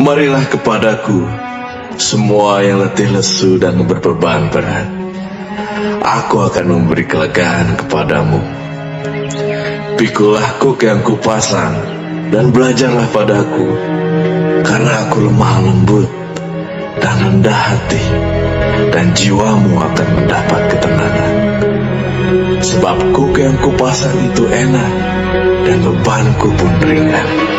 Marilah kepadaku, semua yang letih lesu dan berbeban berat. Aku akan memberi kelegaan kepadamu. Pikulah kuk yang kupasang, dan belajarlah padaku, karena aku lemah lembut dan rendah hati, dan jiwamu akan mendapat ketenangan. Sebab kuk yang kupasang itu enak, dan bebanku pun ringan.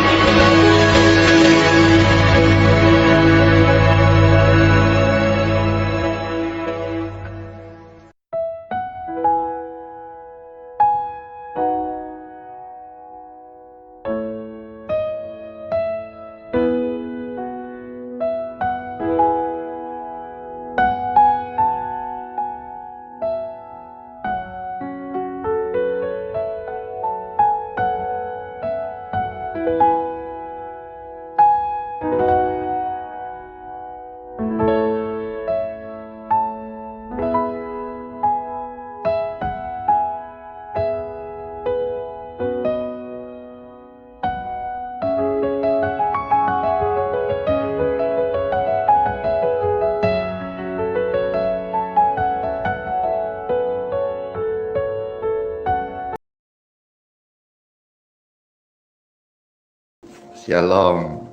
Shalom.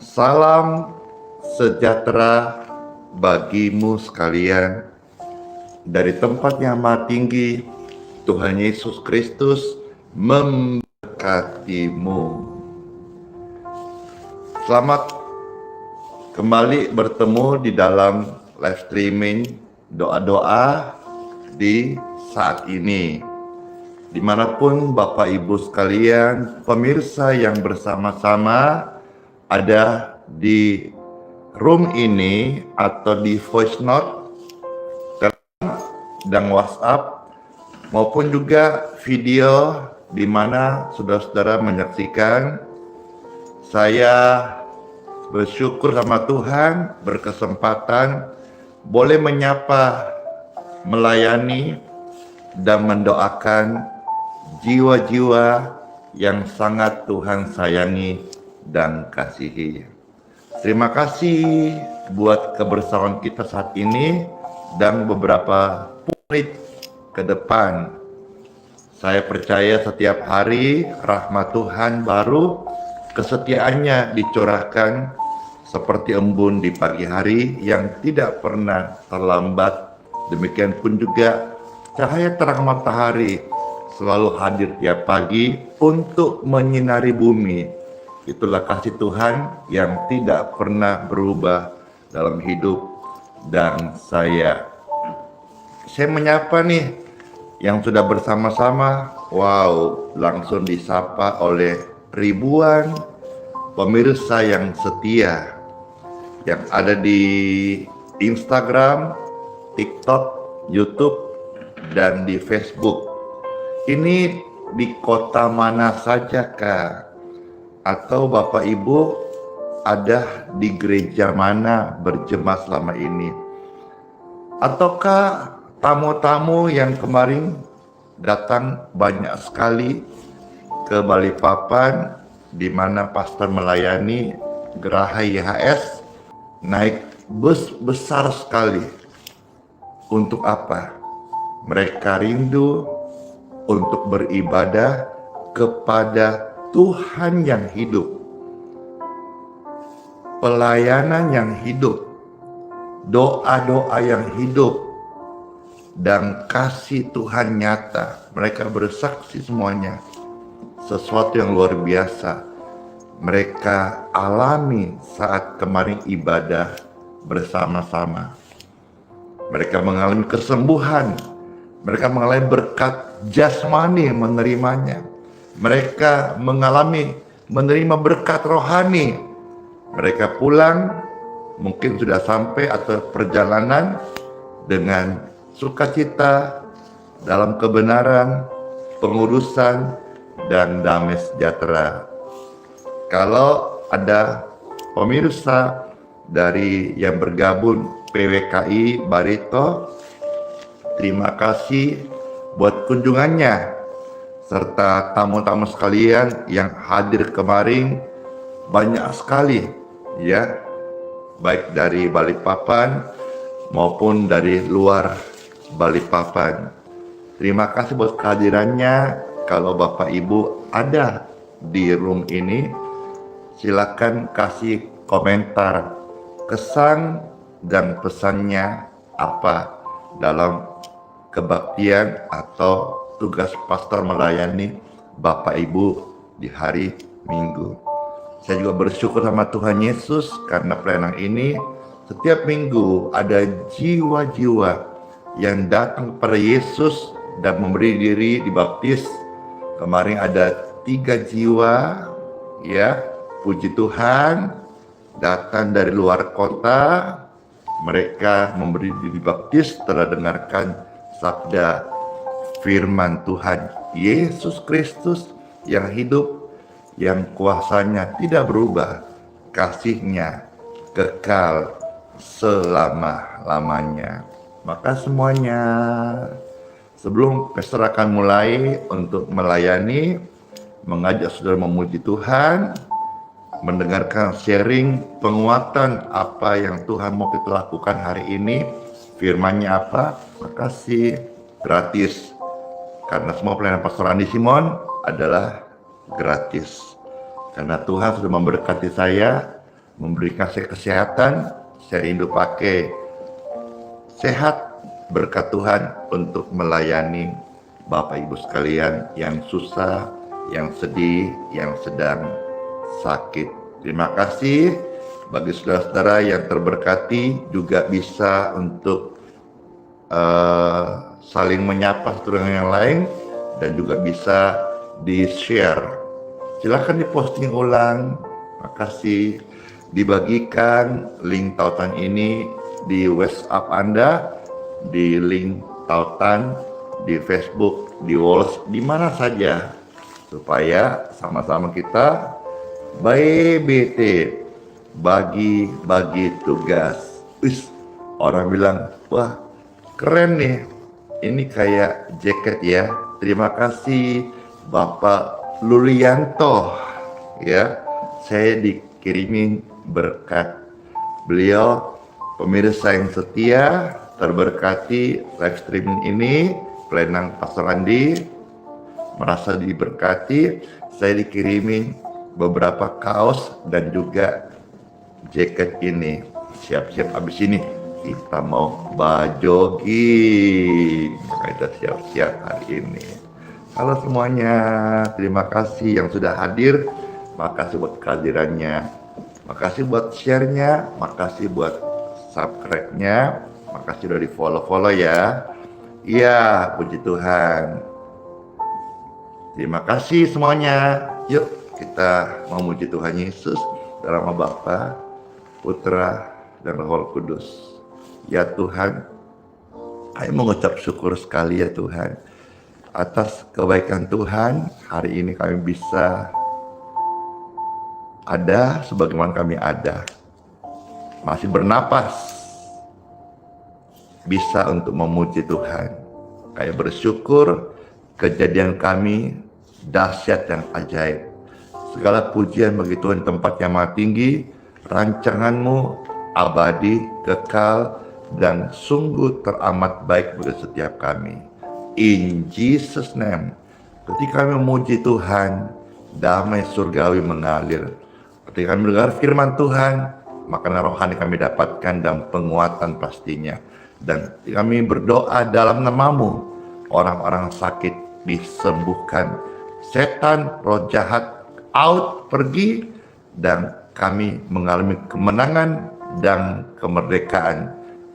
Salam sejahtera bagimu sekalian dari tempat yang maha tinggi. Tuhan Yesus Kristus memberkatimu. Selamat kembali bertemu di dalam live streaming doa-doa di saat ini. Dimanapun Bapak Ibu sekalian, pemirsa yang bersama-sama ada di room ini atau di voice note, Telegram, dan WhatsApp, maupun juga video di mana saudara-saudara menyaksikan. Saya bersyukur sama Tuhan berkesempatan boleh menyapa, melayani, dan mendoakan jiwa-jiwa yang sangat Tuhan sayangi dan kasihi. Terima kasih buat kebersamaan kita saat ini dan beberapa menit ke depan. Saya percaya setiap hari rahmat Tuhan baru, kesetiaannya dicurahkan seperti embun di pagi hari yang tidak pernah terlambat. Demikian pun juga cahaya terang matahari selalu hadir tiap pagi untuk menyinari bumi. Itulah kasih Tuhan yang tidak pernah berubah dalam hidup dan saya. Saya menyapa nih yang sudah bersama-sama. Wow, langsung disapa oleh ribuan pemirsa yang setia yang ada di Instagram, TikTok, YouTube, dan di Facebook. Ini di kota mana saja Kak? Atau Bapak Ibu ada di gereja mana berjemaah selama ini? Ataukah tamu-tamu yang kemarin datang banyak sekali ke Balikpapan, di mana pastor melayani Geraha YHS, naik bus besar sekali. Untuk apa? Mereka rindu untuk beribadah kepada Tuhan yang hidup, pelayanan yang hidup, doa-doa yang hidup, dan kasih Tuhan nyata. Mereka bersaksi semuanya, sesuatu yang luar biasa mereka alami saat kemarin ibadah bersama-sama. Mereka mengalami kesembuhan, mereka mengalami berkat jasmani menerimanya, mereka menerima berkat rohani. Mereka pulang mungkin sudah sampai atau perjalanan dengan sukacita dalam kebenaran, pengudusan, dan damai sejahtera. Kalau ada pemirsa dari yang bergabung PWKI Barito, terima kasih buat kunjungannya, serta tamu-tamu sekalian yang hadir kemarin banyak sekali ya, baik dari Balikpapan maupun dari luar Balikpapan. Terima kasih buat kehadirannya. Kalau Bapak Ibu ada di room ini, silakan kasih komentar kesan dan pesannya apa dalam kebaktian atau tugas pastor melayani Bapak Ibu di hari Minggu. Saya juga bersyukur sama Tuhan Yesus karena pelayanan ini setiap minggu ada jiwa-jiwa yang datang kepada Yesus dan memberi diri dibaptis. Kemarin ada 3 jiwa, ya, puji Tuhan, datang dari luar kota. Mereka memberi diri dibaptis setelah dengarkan sabda firman Tuhan Yesus Kristus yang hidup, yang kuasanya tidak berubah, kasihnya kekal selama-lamanya. Maka semuanya, sebelum pesta akan mulai untuk melayani, mengajak saudara memuji Tuhan, mendengarkan sharing penguatan apa yang Tuhan mau kita lakukan hari ini, firman-Nya apa, makasih gratis. Karena semua pelayanan Pastor Andi Simon adalah gratis. Karena Tuhan sudah memberkati saya, memberikan saya kesehatan, saya rindu pakai sehat berkat Tuhan untuk melayani Bapak Ibu sekalian yang susah, yang sedih, yang sedang sakit. Terima kasih bagi saudara-saudara yang terberkati juga bisa untuk saling menyapa satu dengan yang lain dan juga bisa di-share. Silakan diposting ulang. Makasih. Dibagikan link tautan ini di WhatsApp Anda, di link tautan di Facebook, di Walls, di mana saja, supaya sama-sama kita BT bagi tugas. Orang bilang, wah keren nih, ini kayak jaket ya. Terima kasih Bapak Lulianto ya, saya dikirimin berkat beliau. Pemirsa yang setia, terberkati live streaming ini, pelayanan Pastor Andi, merasa diberkati. Saya dikirimin beberapa kaos dan juga jaket ini. Siap-siap abis ini kita mau jogging. Kita siap-siap hari ini. Halo semuanya, terima kasih yang sudah hadir. Makasih buat kehadirannya, makasih buat share-nya, makasih buat subscribe-nya, makasih udah di follow ya. Iya, puji Tuhan. Terima kasih semuanya. Yuk kita memuji Tuhan Yesus dalam nama Bapa, Putra, dan Roh Kudus. Ya Tuhan, kami mengucap syukur sekali ya Tuhan atas kebaikan Tuhan. Hari ini kami bisa ada sebagaimana kami ada, masih bernapas, bisa untuk memuji Tuhan. Kayak bersyukur kejadian kami dahsyat dan ajaib. Segala pujian bagi Tuhan tempat yang maha tinggi. Rancangan-Mu abadi, kekal, dan sungguh teramat baik bagi setiap kami. In Jesus name, ketika kami memuji Tuhan, damai surgawi mengalir. Ketika kami mendengar firman Tuhan, makanan rohani kami dapatkan dan penguatan pastinya. Dan kami berdoa dalam nama-Mu, orang-orang sakit disembuhkan, setan, roh jahat out, pergi, dan kami mengalami kemenangan dan kemerdekaan.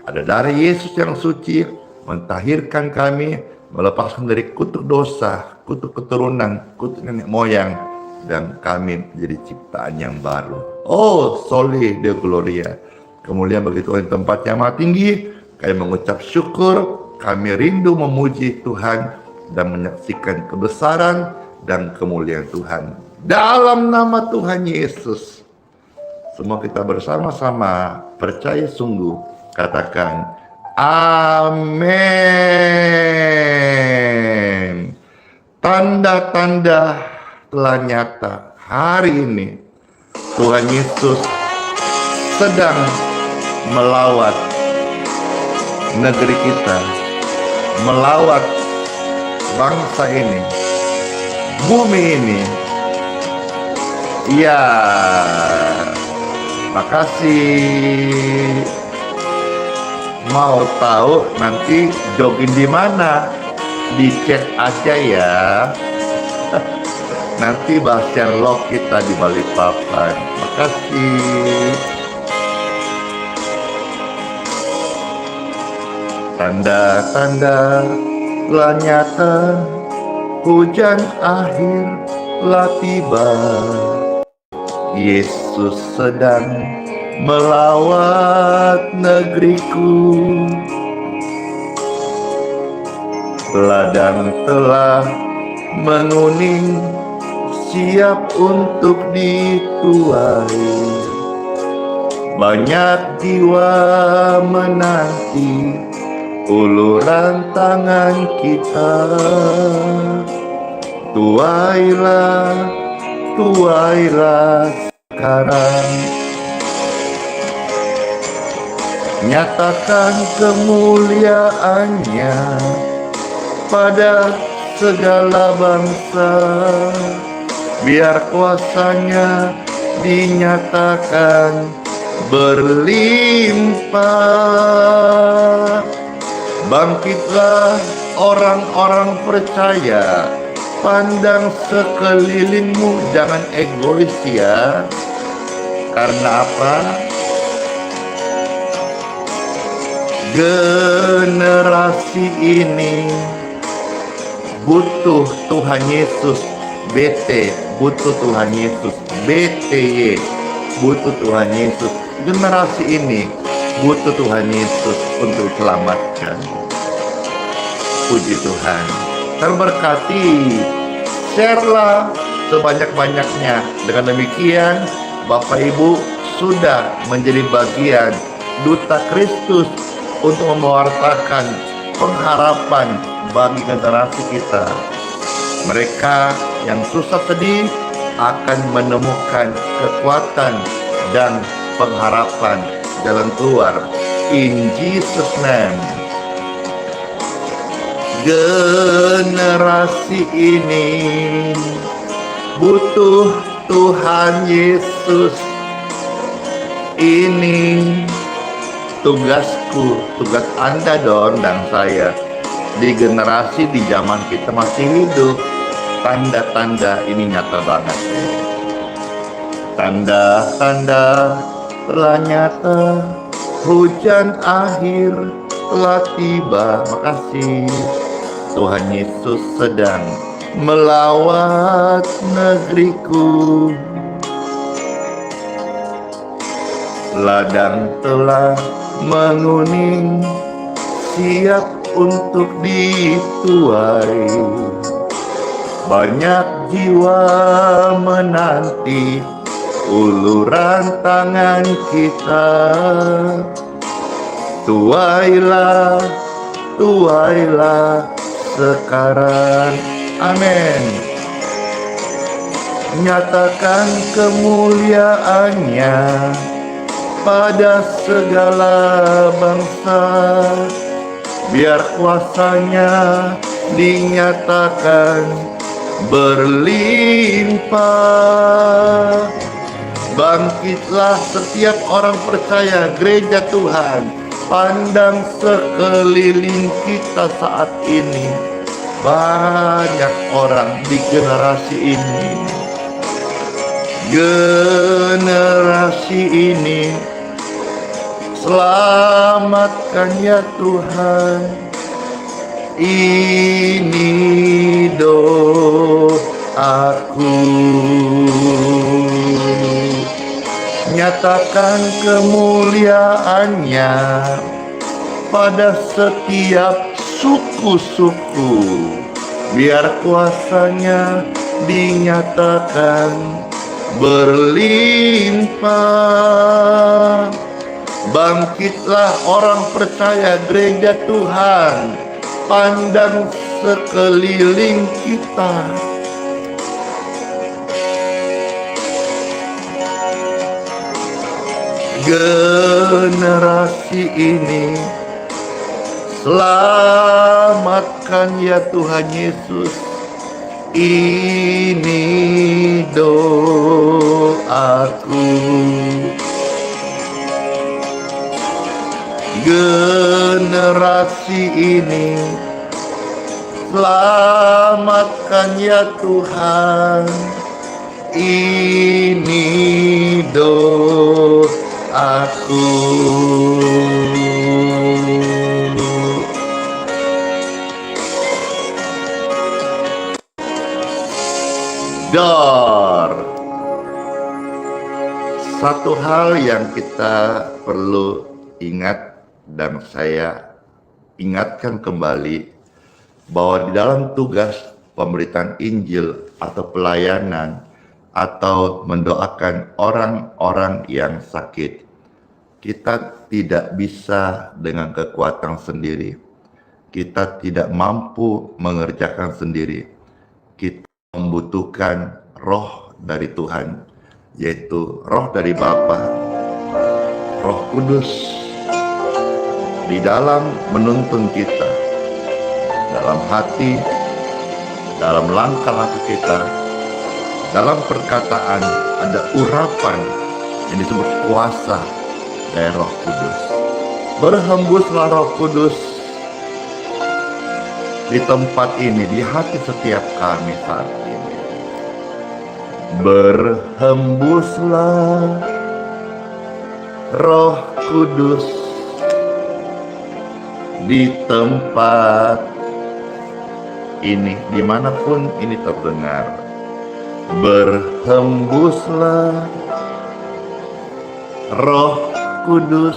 Ada darah Yesus yang suci mentahirkan kami, melepaskan dari kutuk dosa, kutuk keturunan, kutuk nenek moyang, dan kami menjadi ciptaan yang baru. Oh, soli Deo Gloria. Kemuliaan bagi Tuhan tempat yang maha tinggi. Kami mengucap syukur, kami rindu memuji Tuhan dan menyaksikan kebesaran dan kemuliaan Tuhan. Dalam nama Tuhan Yesus, semua kita bersama-sama percaya sungguh, katakan amin. Tanda-tanda telah nyata hari ini. Tuhan Yesus sedang melawat negeri kita, melawat bangsa ini, bumi ini. Ya, makasih. Mau tahu nanti jogging di mana? Di chat aja ya. Nanti bahas Sherlock kita di Balikpapan. Makasih. Tanda-tanda telah nyata, hujan akhir telah tiba. Yesus sedang melawat negeriku. Ladang telah menguning, siap untuk dituai. Banyak jiwa menanti uluran tangan kita. Tuailah, tuailah sekarang. Nyatakan kemuliaannya pada segala bangsa. Biar kuasanya dinyatakan berlimpah. Bangkitlah orang-orang percaya, pandang sekelilingmu, jangan egois ya. Karena apa? Generasi ini butuh Tuhan Yesus. BT butuh Tuhan Yesus. BTY butuh Tuhan Yesus. Generasi ini butuh Tuhan Yesus untuk diselamatkan. Puji Tuhan. Terberkati. Share-lah sebanyak-banyaknya. Dengan demikian, Bapak Ibu sudah menjadi bagian duta Kristus untuk mewartakan pengharapan bagi generasi kita. Mereka yang susah sedih akan menemukan kekuatan dan pengharapan jalan keluar. In Jesus name. Generasi ini butuh Tuhan Yesus. Ini tugasku, tugas Anda dong dan saya di generasi di zaman kita masih hidup. Tanda-tanda ini nyata banget. Tanda-tanda telah nyata, hujan akhir telah tiba. Makasih. Tuhan Yesus sedang melawat negeriku. Ladang telah menguning, siap untuk dituai. Banyak jiwa menanti uluran tangan kita. Tuailah, tuailah sekarang. Amin. Nyatakan kemuliaannya pada segala bangsa. Biar kuasanya dinyatakan berlimpah. Bangkitlah setiap orang percaya, gereja Tuhan. Pandang sekeliling kita saat ini. Banyak orang di generasi ini. Generasi ini, selamatkan ya Tuhan. Ini doaku. Nyatakan kemuliaannya pada setiap suku-suku. Biar kuasanya dinyatakan berlimpah. Bangkitlah orang percaya, gereja Tuhan. Pandang sekeliling kita. Generasi ini selamatkan ya Tuhan Yesus. Ini doaku. Generasi ini selamatkan ya Tuhan. Ini doaku. Dar. Satu hal yang kita perlu ingat dan saya ingatkan kembali bahwa di dalam tugas pemberitaan Injil atau pelayanan atau mendoakan orang-orang yang sakit, kita tidak bisa dengan kekuatan sendiri. Kita tidak mampu mengerjakan sendiri. Kita membutuhkan roh dari Tuhan, yaitu roh dari Bapa, Roh Kudus di dalam menuntun kita, dalam hati, dalam langkah-langkah kita, dalam perkataan ada urapan yang disebut kuasa dari Roh Kudus. Berhembuslah Roh Kudus di tempat ini, di hati setiap kami saat ini. Berhembuslah Roh Kudus di tempat ini, dimanapun ini terdengar. Berhembuslah Roh Kudus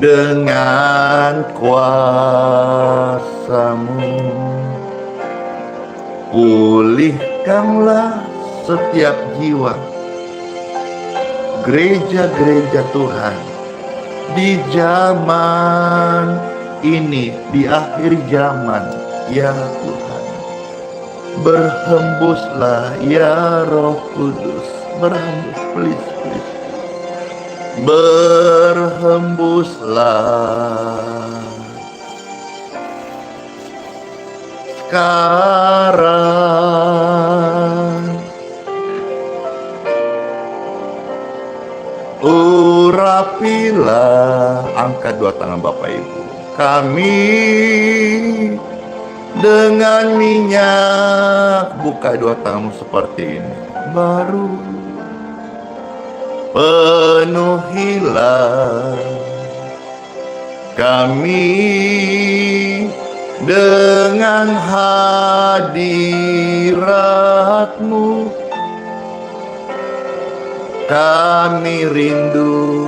dengan kuasa-Mu. Pulihkanlah setiap jiwa, gereja-gereja Tuhan di zaman ini, di akhir zaman, ya Tuhan. Berhembuslah ya Roh Kudus, berhembus, please. Berhembuslah sekarang. Urapilah, angkat dua tangan Bapak Ibu, kami dengan minyak. Buka dua tanganmu seperti ini. Baru penuhilah kami dengan hadirat-Mu. Kami rindu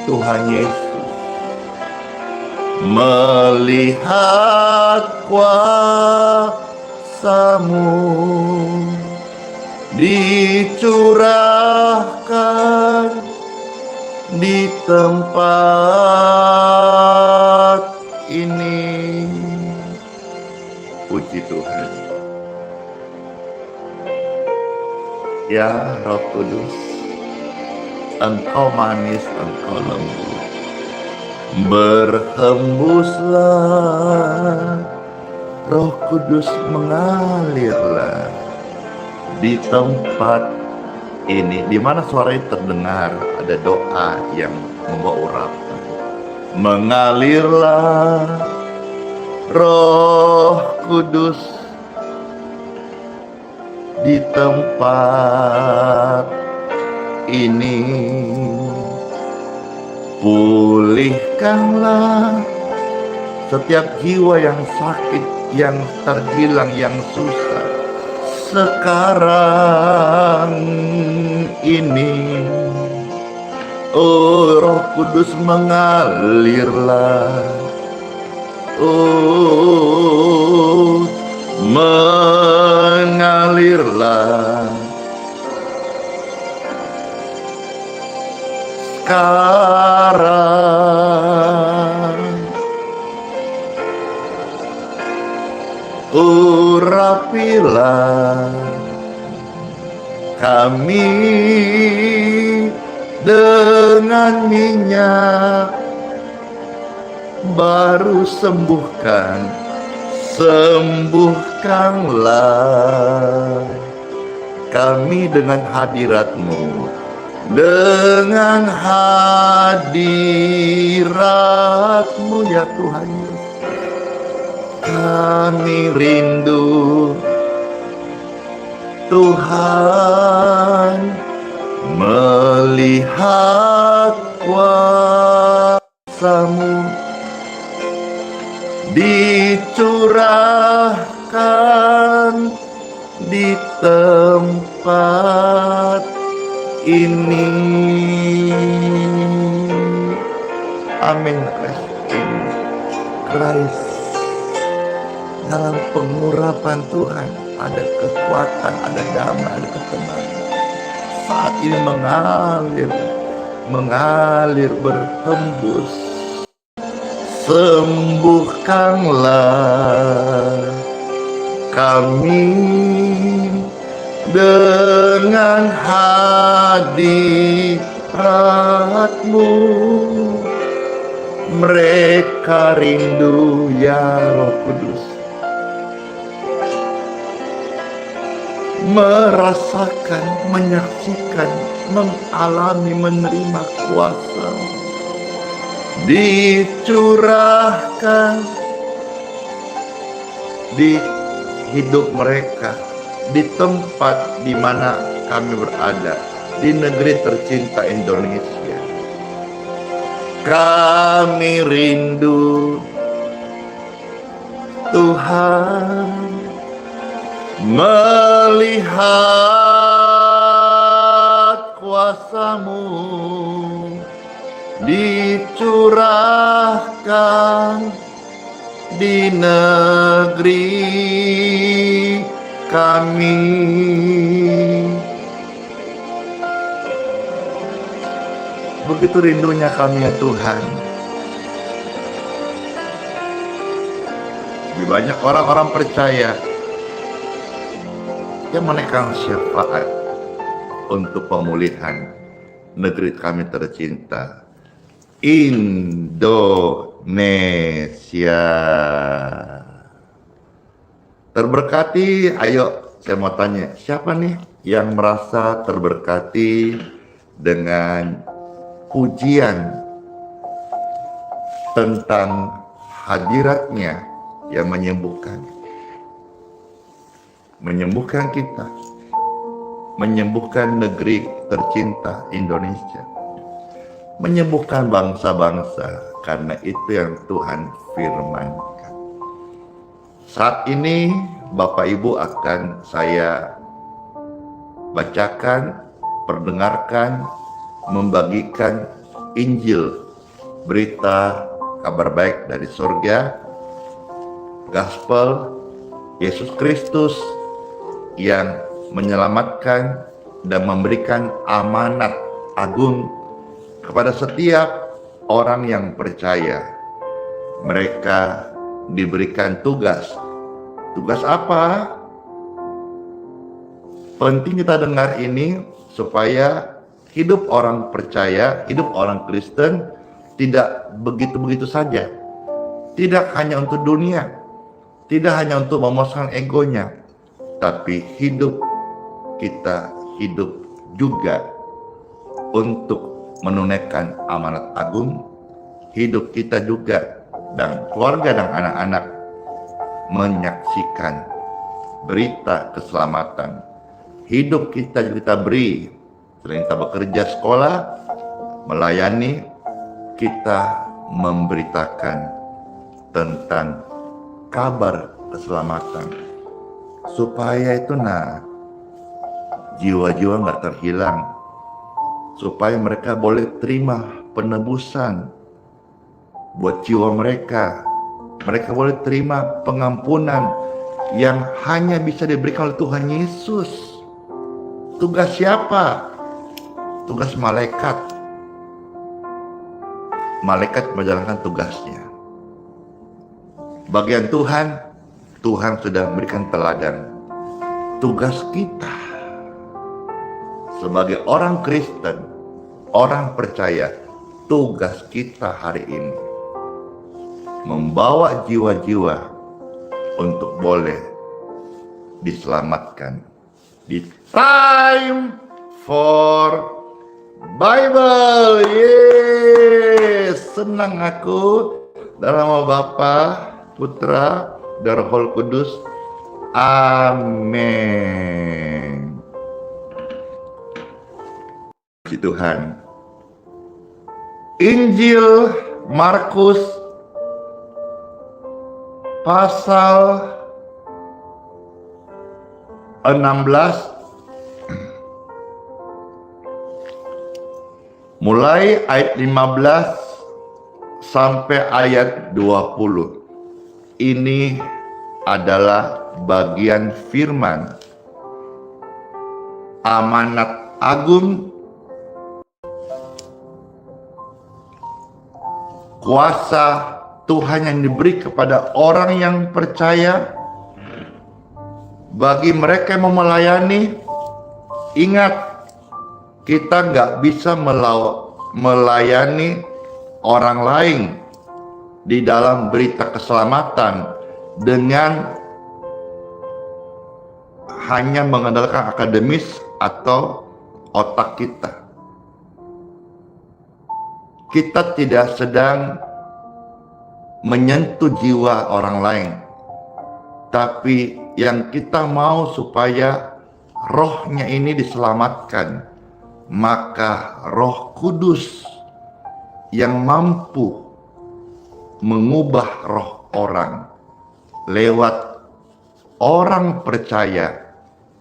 Tuhan Yesus melihat kuasa-Mu dicurahkan di tempat ini. Puji Tuhan. Ya Roh Kudus, Engkau manis, Engkau lembut. Berhembuslah, Roh Kudus mengalirlah di tempat ini, di mana suara itu terdengar. Ada doa yang membawa urapan. Mengalirlah Roh Kudus di tempat ini. Pulihkanlah setiap jiwa yang sakit, yang terhilang, yang susah sekarang ini. Oh Roh Kudus mengalirlah, oh mengalirlah sekarang. Urapilah kami dengan minyak baru sembuhkanlah kami dengan hadirat-Mu, dengan hadirat-Mu ya Tuhan Yesus. Kami rindu Tuhan melihat kuasa-Mu dicurahkan di tempat ini. Amin. Christ. Dalam pengurapan Tuhan ada kekuatan, ada damai, ada ketenangan. Saat ini mengalir berhembus. Sembuhkanlah kami dengan hadirat-Mu. Mereka rindu ya Roh Kudus, merasakan, menyaksikan, mengalami, menerima kuasa dicurahkan di hidup mereka, di tempat di mana kami berada, di negeri tercinta Indonesia. Kami rindu Tuhan melihat kuasa-Mu dicurahkan di negeri kami. Begitu rindunya kami ya Tuhan. Lebih banyak orang-orang percaya yang menaikkan syafaat untuk pemulihan negeri kami tercinta, Indonesia. Terberkati, ayo saya mau tanya, siapa nih yang merasa terberkati dengan pujian tentang hadiratnya yang menyembuhkan kita, menyembuhkan negeri tercinta Indonesia, menyembuhkan bangsa-bangsa, karena itu yang Tuhan firmankan. Saat ini Bapak Ibu akan saya bacakan, perdengarkan, membagikan Injil, berita kabar baik dari surga, Gospel Yesus Kristus yang menyelamatkan dan memberikan amanat agung kepada setiap orang yang percaya. Mereka diberikan tugas. Tugas apa? Penting kita dengar ini supaya hidup orang percaya, hidup orang Kristen tidak begitu-begitu saja. Tidak hanya untuk dunia, tidak hanya untuk memuaskan egonya, tapi kita hidup juga untuk menunaikan amanat agung. Hidup kita juga dan keluarga dan anak-anak menyaksikan berita keselamatan. Hidup kita beri, selain kita bekerja sekolah, melayani, kita memberitakan tentang kabar keselamatan, supaya itu jiwa-jiwa nggak terhilang, supaya mereka boleh terima penebusan buat jiwa mereka. Mereka boleh terima pengampunan yang hanya bisa diberikan oleh Tuhan Yesus. Tugas siapa? Tugas malaikat. Malaikat menjalankan tugasnya. Bagian Tuhan sudah memberikan teladan. Tugas kita sebagai orang Kristen, orang percaya, tugas kita hari ini membawa jiwa-jiwa untuk boleh diselamatkan di Time for Bible. Yes, senang aku dalam nama Bapa, Putra, dan Roh Kudus. Amin. Puji Tuhan. Injil Markus pasal 16 mulai ayat 15 sampai ayat 20. Ini adalah bagian firman amanat agung, kuasa Tuhan yang diberi kepada orang yang percaya. Bagi mereka yang mau melayani, ingat, kita nggak bisa melayani orang lain di dalam berita keselamatan dengan hanya mengandalkan akademis atau otak kita. Kita tidak sedang menyentuh jiwa orang lain, tapi yang kita mau supaya rohnya ini diselamatkan, maka Roh Kudus yang mampu mengubah roh orang lewat orang percaya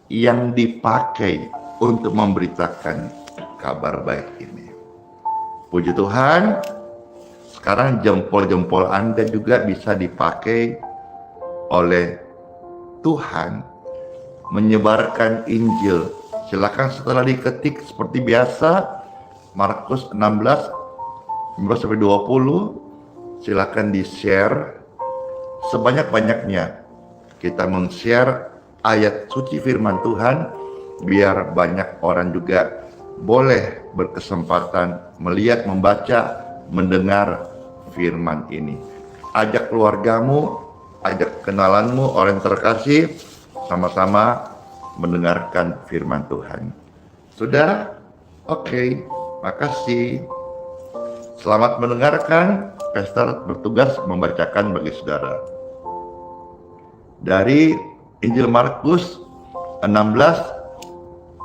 yang dipakai untuk memberitakan kabar baik ini. Puji Tuhan, sekarang jempol-jempol Anda juga bisa dipakai oleh Tuhan menyebarkan Injil. Silakan setelah diketik seperti biasa, Markus 16, 15-20, silakan di-share sebanyak-banyaknya. Kita men-share ayat suci firman Tuhan, biar banyak orang juga boleh berkesempatan melihat, membaca, mendengar firman ini. Ajak keluargamu, ajak kenalanmu, orang terkasih, sama-sama mendengarkan firman Tuhan. Sudah? Oke, makasih. Selamat mendengarkan. Pastor bertugas membacakan bagi saudara. Dari Injil Markus 16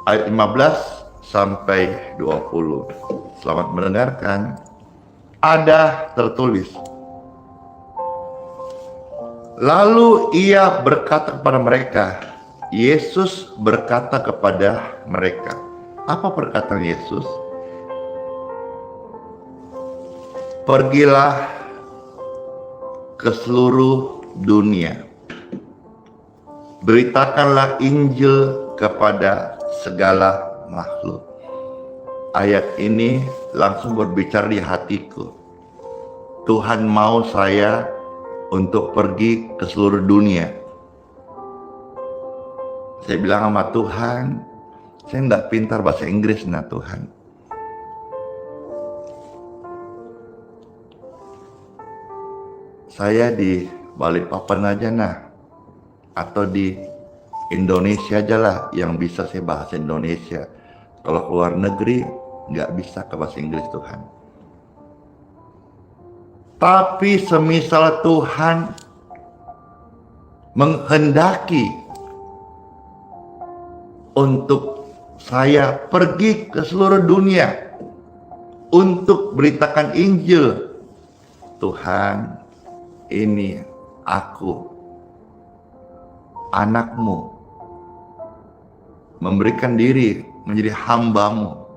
ayat 15 sampai 20. Selamat mendengarkan. Ada tertulis, lalu ia berkata kepada mereka, Yesus berkata kepada mereka. Apa perkataan Yesus? Pergilah ke seluruh dunia, beritakanlah Injil kepada segala makhluk. Ayat ini langsung berbicara di hatiku. Tuhan mau saya untuk pergi ke seluruh dunia. Saya bilang sama Tuhan, saya nggak pintar bahasa Inggris, nah Tuhan. Saya di Balikpapan aja nah, atau di Indonesia aja lah yang bisa saya bahasa Indonesia. Kalau keluar negeri nggak bisa ke bahasa Inggris Tuhan. Tapi semisal Tuhan menghendaki untuk saya pergi ke seluruh dunia untuk beritakan Injil, Tuhan, ini aku, anakmu, memberikan diri menjadi hambamu,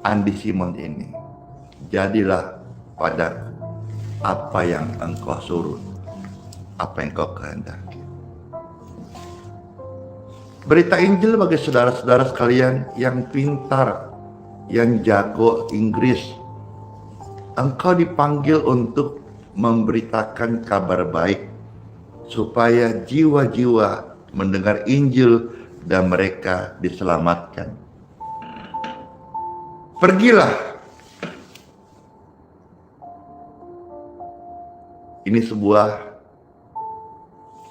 Andi Simon ini. Jadilah pada apa yang engkau suruh, apa yang engkau kehendaki. Berita Injil bagi saudara-saudara sekalian yang pintar, yang jago Inggris. Engkau dipanggil untuk memberitakan kabar baik supaya jiwa-jiwa mendengar Injil dan mereka diselamatkan. Pergilah. Ini sebuah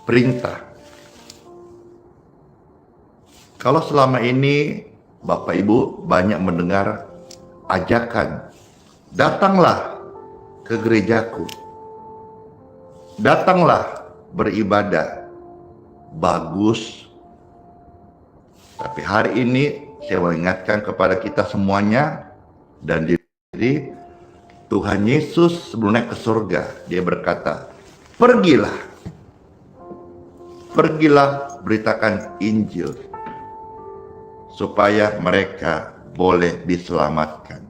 perintah. Kalau selama ini Bapak Ibu banyak mendengar ajakan, datanglah ke gerejaku, datanglah beribadah. Bagus. Tapi hari ini saya mengingatkan kepada kita semuanya dan diri, Tuhan Yesus sebelum naik ke surga, dia berkata, pergilah. Pergilah beritakan Injil supaya mereka boleh diselamatkan.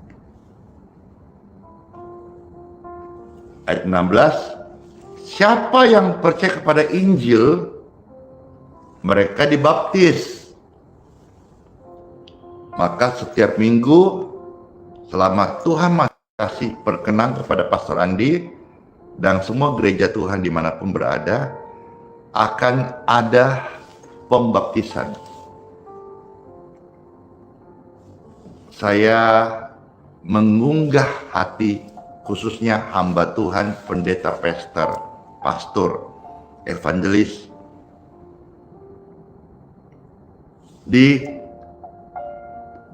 Ayat 16, siapa yang percaya kepada Injil, mereka dibaptis. Maka setiap minggu, selama Tuhan masih berkenan kepada Pastor Andi dan semua gereja Tuhan dimanapun berada, akan ada pembaptisan. Saya mengunggah hati khususnya hamba Tuhan, pendeta pastor, evangelis di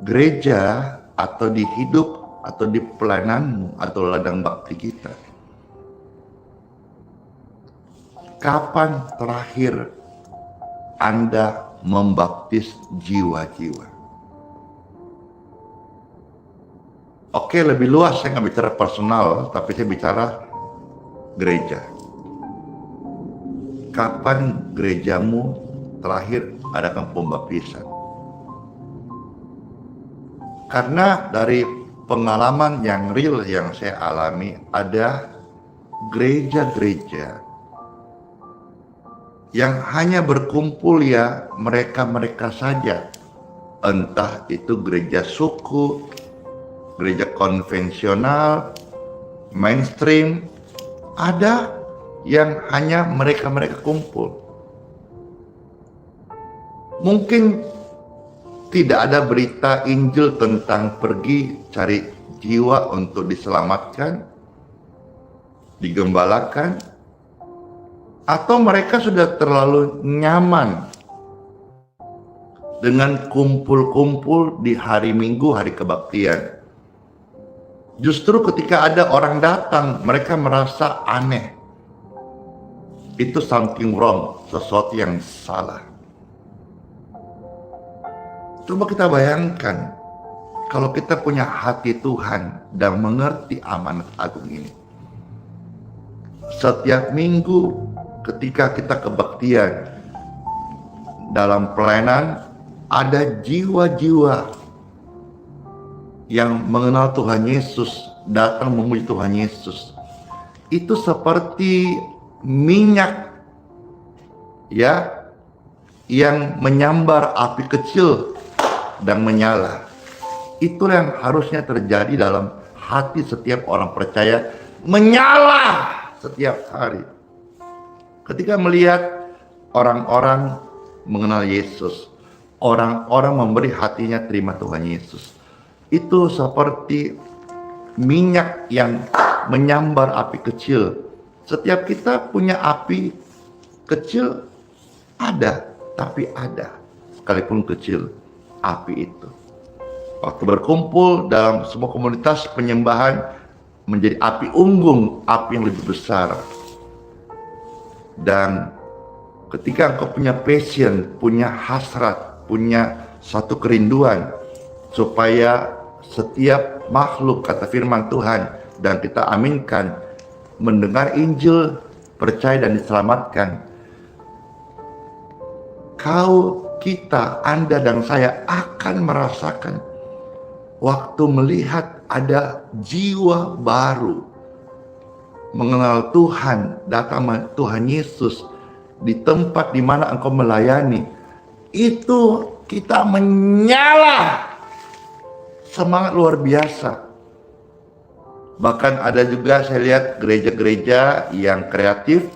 gereja atau di hidup atau di pelayananmu atau ladang bakti kita. Kapan terakhir Anda membaptis jiwa-jiwa? Oke, lebih luas, saya nggak bicara personal, tapi saya bicara gereja. Kapan gerejamu terakhir adakan pembaptisan? Karena dari pengalaman yang real yang saya alami, ada gereja-gereja yang hanya berkumpul ya mereka-mereka saja. Entah itu gereja suku, gereja konvensional, mainstream, ada yang hanya mereka-mereka kumpul. Mungkin tidak ada berita Injil tentang pergi cari jiwa untuk diselamatkan, digembalakan, atau mereka sudah terlalu nyaman dengan kumpul-kumpul di hari Minggu, hari kebaktian. Justru ketika ada orang datang, mereka merasa aneh. Itu something wrong, sesuatu yang salah. Coba kita bayangkan, kalau kita punya hati Tuhan dan mengerti amanat agung ini. Setiap minggu ketika kita kebaktian, dalam pelayanan ada jiwa-jiwa yang mengenal Tuhan Yesus, datang memuji Tuhan Yesus. Itu seperti minyak ya yang menyambar api kecil dan menyala. Itulah yang harusnya terjadi dalam hati setiap orang percaya, menyala setiap hari. Ketika melihat orang-orang mengenal Yesus, orang-orang memberi hatinya terima Tuhan Yesus, itu seperti minyak yang menyambar api kecil. Setiap kita punya api kecil, ada, tapi ada, sekalipun kecil, api itu. Waktu berkumpul dalam sebuah komunitas penyembahan menjadi api unggun, api yang lebih besar. Dan ketika engkau punya passion, punya hasrat, punya satu kerinduan supaya setiap makhluk, kata firman Tuhan, dan kita aminkan, mendengar Injil, percaya dan diselamatkan. Kita, Anda dan saya akan merasakan waktu melihat ada jiwa baru mengenal Tuhan, datang Tuhan Yesus di tempat di mana engkau melayani. Itu kita menyala, semangat luar biasa. Bahkan ada juga saya lihat gereja-gereja yang kreatif,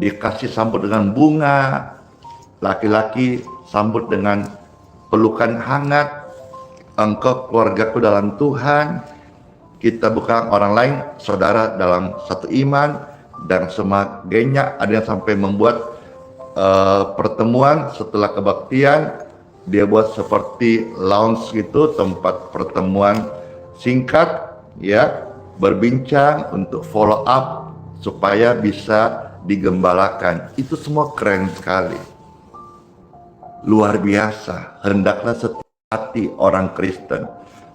dikasih sambut dengan bunga, laki-laki sambut dengan pelukan hangat, engkau keluargaku dalam Tuhan, kita bukan orang lain, saudara dalam satu iman, dan sebagainya. Ada yang sampai membuat pertemuan setelah kebaktian, dia buat seperti lounge gitu, tempat pertemuan singkat, ya, berbincang untuk follow up supaya bisa digembalakan. Itu semua keren sekali, luar biasa. Hendaklah setiap hati orang Kristen,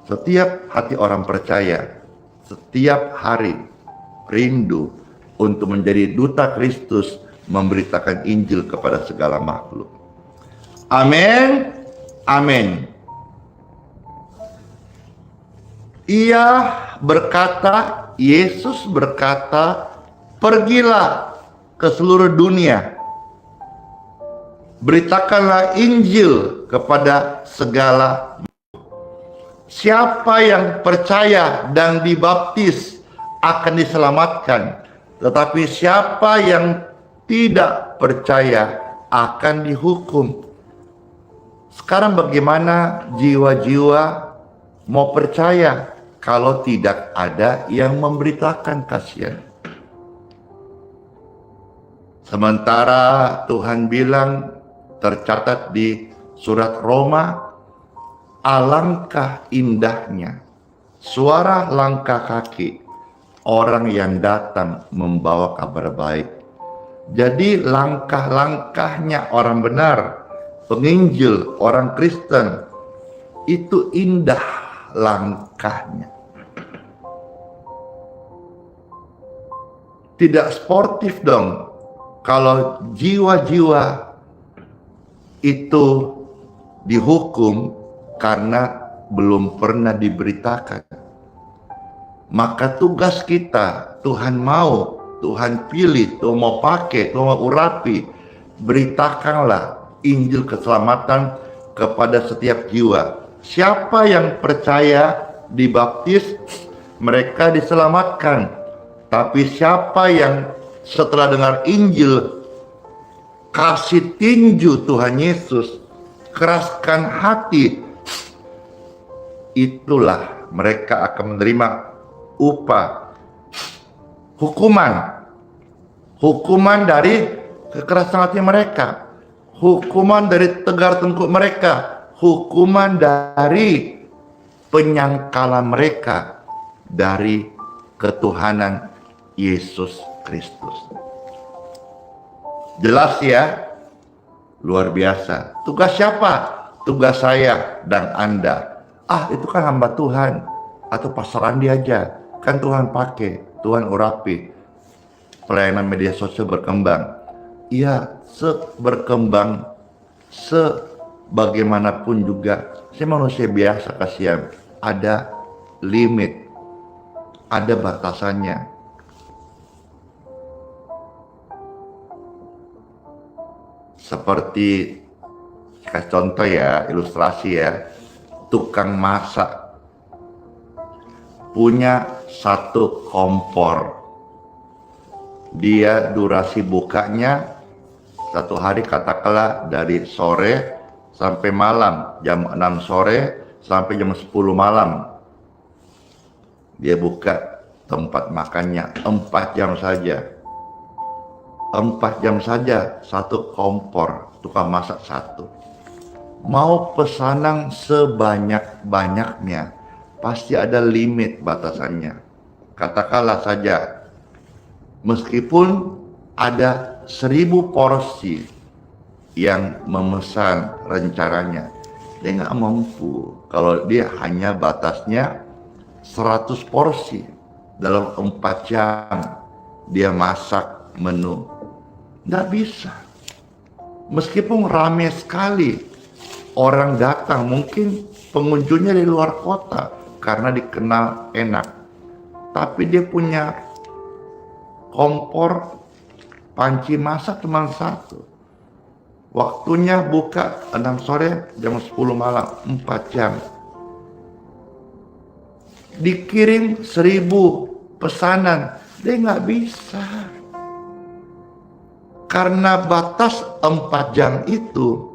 setiap hati orang percaya, setiap hari rindu untuk menjadi duta Kristus, memberitakan Injil kepada segala makhluk. Amin, amin. Ia berkata, Yesus berkata, pergilah ke seluruh dunia, beritakanlah Injil kepada segala. Siapa yang percaya dan dibaptis akan diselamatkan, tetapi siapa yang tidak percaya akan dihukum. Sekarang bagaimana jiwa-jiwa mau percaya kalau tidak ada yang memberitakan? Kasihan. Sementara Tuhan bilang, tercatat di surat Roma, alangkah indahnya suara langkah kaki orang yang datang membawa kabar baik. Jadi langkah-langkahnya orang benar, penginjil, orang Kristen, itu indah langkahnya. Tidak sportif dong kalau jiwa-jiwa itu dihukum karena belum pernah diberitakan. Maka tugas kita, Tuhan mau, Tuhan pilih, Tuhan mau pakai, Tuhan mau urapi, beritakanlah Injil keselamatan kepada setiap jiwa. Siapa yang percaya dibaptis, mereka diselamatkan. Tapi siapa yang setelah dengar Injil kasih tinju Tuhan Yesus, keraskan hati, itulah mereka akan menerima upah, hukuman dari kekerasan hati mereka, hukuman dari tegar tengkuk mereka, hukuman dari penyangkalan mereka dari ketuhanan Yesus Kristus. Jelas ya? Luar biasa. Tugas siapa? Tugas saya dan Anda. Itu kan hamba Tuhan, atau pasaran dia aja. Kan Tuhan pakai, Tuhan urapi. Pelayanan media sosial berkembang. Iya, berkembang sebagaimanapun juga. Saya manusia biasa, kasihan. Ada limit, ada batasannya. Seperti contoh ya, ilustrasi ya, tukang masak punya satu kompor. Dia durasi bukanya satu hari katakanlah dari sore sampai malam, jam 6 sore sampai jam 10 malam. Dia buka tempat makannya 4 jam saja. 4 jam saja satu kompor, tukang masak satu. Mau pesanan sebanyak-banyaknya, pasti ada limit batasannya. Katakanlah saja, meskipun ada 1000 porsi yang memesan rencananya, dia nggak mampu kalau dia hanya batasnya 100 porsi. Dalam 4 jam dia masak menu. Nggak bisa. Meskipun ramai sekali orang datang, mungkin pengunjungnya dari luar kota karena dikenal enak, tapi dia punya kompor panci masak cuma satu. Waktunya buka 6 sore jam 10 malam, 4 jam. Dikirim 1000 pesanan, dia nggak bisa. Karena batas 4 jam itu,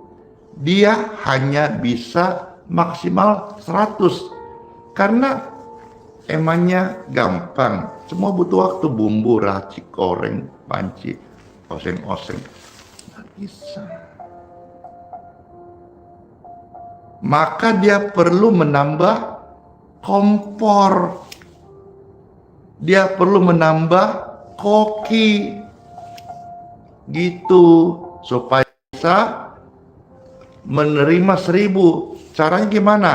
dia hanya bisa maksimal 100. Karena emangnya gampang. Semua butuh waktu, bumbu, racik, goreng, panci, oseng-oseng. Nggak bisa. Maka dia perlu menambah kompor. Dia perlu menambah koki. Gitu. Supaya bisa menerima 1000. Caranya gimana?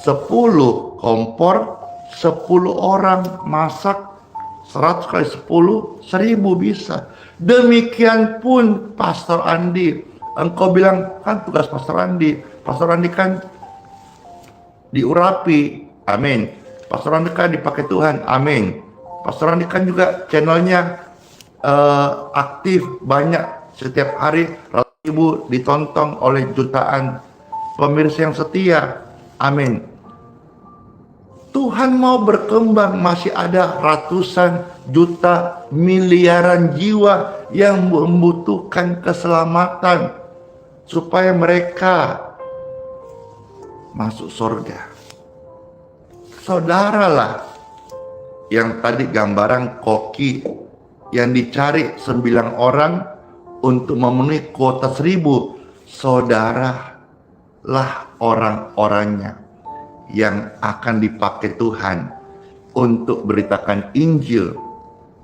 10 kompor, 10 orang masak, 100 kali 10, 1000 bisa. Demikian pun Pastor Andi. Engkau bilang, kan tugas Pastor Andi. Pastor Andi kan diurapi, amin. Pastor Andi kan dipakai Tuhan, amin. Pastor Andi kan juga channelnya aktif, banyak. Setiap hari ribu ditonton oleh jutaan pemirsa yang setia, amin. Tuhan mau berkembang, masih ada ratusan juta miliaran jiwa yang membutuhkan keselamatan supaya mereka masuk surga. Saudaralah yang tadi gambaran koki yang dicari 9 orang untuk memenuhi kuota 1000. Saudaralah orang-orangnya yang akan dipakai Tuhan untuk beritakan Injil,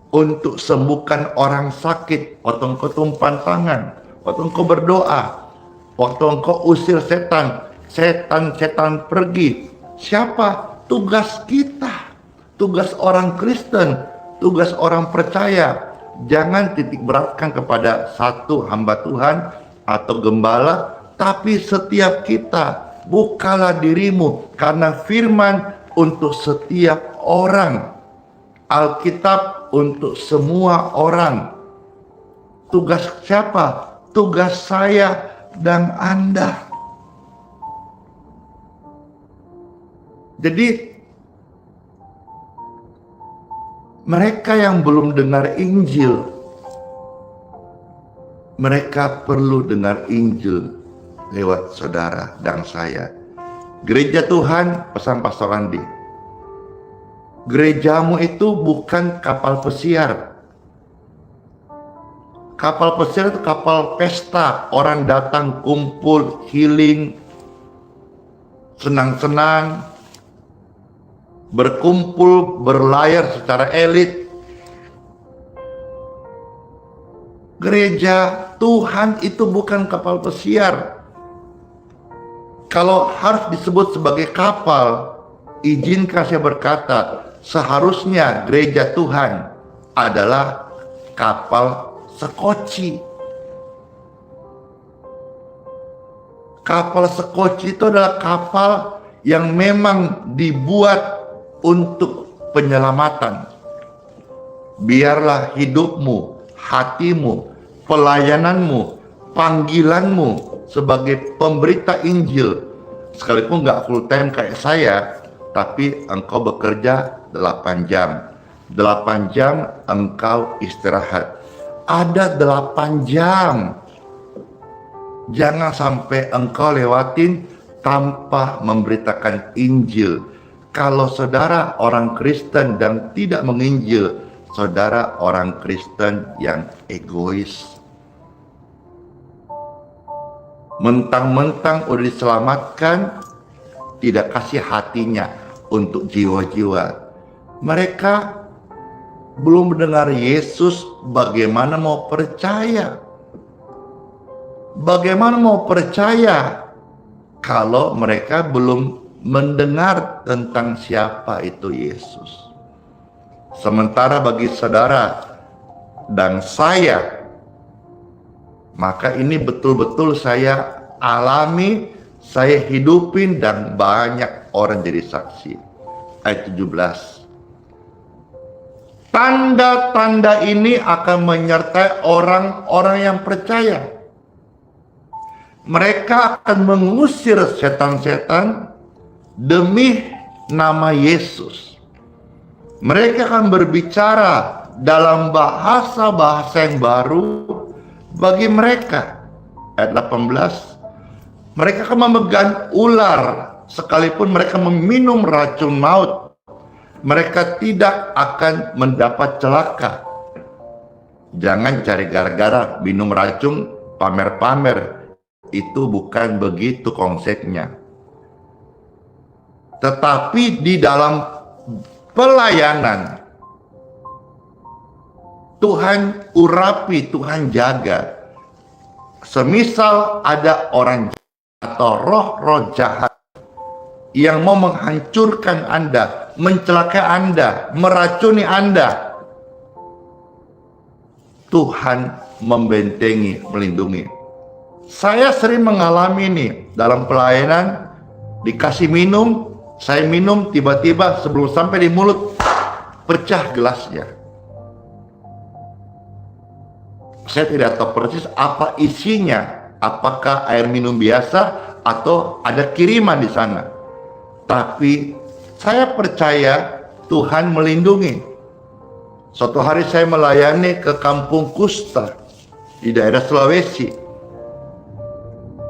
untuk sembuhkan orang sakit, waktu engkau tumpah tangan, waktu engkau berdoa, waktu engkau usir setan, setan pergi. Siapa? Tugas kita, tugas orang Kristen, tugas orang percaya. Jangan titik beratkan kepada satu hamba Tuhan atau gembala, tapi setiap kita. Bukalah dirimu, karena firman untuk setiap orang, Alkitab untuk semua orang. Tugas siapa? Tugas saya dan Anda. Jadi mereka yang belum dengar Injil, mereka perlu dengar Injil lewat saudara dan saya. Gereja Tuhan, pesan Pastor Andi, gerejamu itu bukan kapal pesiar. Kapal pesiar itu kapal pesta, orang datang kumpul, healing, senang-senang, berkumpul, berlayar secara elit. Gereja Tuhan itu bukan kapal pesiar. Kalau harus disebut sebagai kapal, izinkan saya berkata, seharusnya gereja Tuhan adalah kapal sekoci. Kapal sekoci itu adalah kapal yang memang dibuat untuk penyelamatan. Biarlah hidupmu, hatimu, pelayananmu, panggilanmu sebagai pemberita Injil, sekalipun nggak full time kayak saya, tapi engkau bekerja 8 jam. 8 jam engkau istirahat. Ada 8 jam. Jangan sampai engkau lewatin tanpa memberitakan Injil. Kalau saudara orang Kristen dan tidak menginjil, saudara orang Kristen yang egois. Mentang-mentang udah diselamatkan, tidak kasih hatinya untuk jiwa-jiwa. Mereka belum mendengar Yesus, bagaimana mau percaya? Bagaimana mau percaya kalau mereka belum mendengar tentang siapa itu Yesus? Sementara bagi saudara dan saya, maka ini betul-betul saya alami, saya hidupin, dan banyak orang jadi saksi. Ayat 17. Tanda-tanda ini akan menyertai orang-orang yang percaya. Mereka akan mengusir setan-setan demi nama Yesus. Mereka akan berbicara dalam bahasa-bahasa yang baru bagi mereka. ayat 18, mereka akan memegang ular, sekalipun mereka meminum racun maut, mereka tidak akan mendapat celaka. Jangan cari gara-gara minum racun, pamer-pamer. Itu bukan begitu konsepnya. Tetapi di dalam pelayanan, Tuhan urapi, Tuhan jaga. Semisal ada orang atau roh-roh jahat yang mau menghancurkan Anda, mencelakai Anda, meracuni Anda, Tuhan membentengi, melindungi. Saya sering mengalami ini dalam pelayanan, dikasih minum, saya minum, tiba-tiba sebelum sampai di mulut, pecah gelasnya. Saya tidak tahu persis apa isinya, apakah air minum biasa atau ada kiriman di sana. Tapi saya percaya Tuhan melindungi. Suatu hari saya melayani ke kampung kusta di daerah Sulawesi.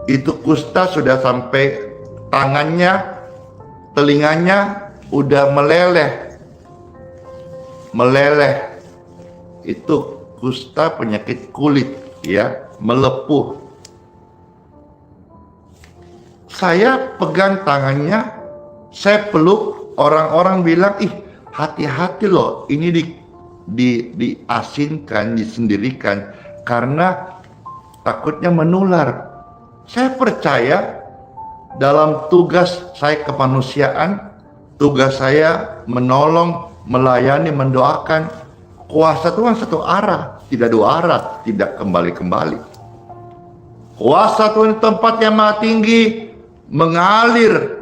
Itu kusta sudah sampai tangannya, telinganya udah meleleh. Itu kusta penyakit kulit, ya, melepuh. Saya pegang tangannya, saya peluk, orang-orang bilang, ih, hati-hati loh, ini diasinkan, disendirikan, karena takutnya menular. Saya percaya dalam tugas saya kemanusiaan, tugas saya menolong, melayani, mendoakan, kuasa Tuhan satu arah, tidak dua arah, tidak kembali-kembali. Kuasa Tuhan tempat yang maha tinggi mengalir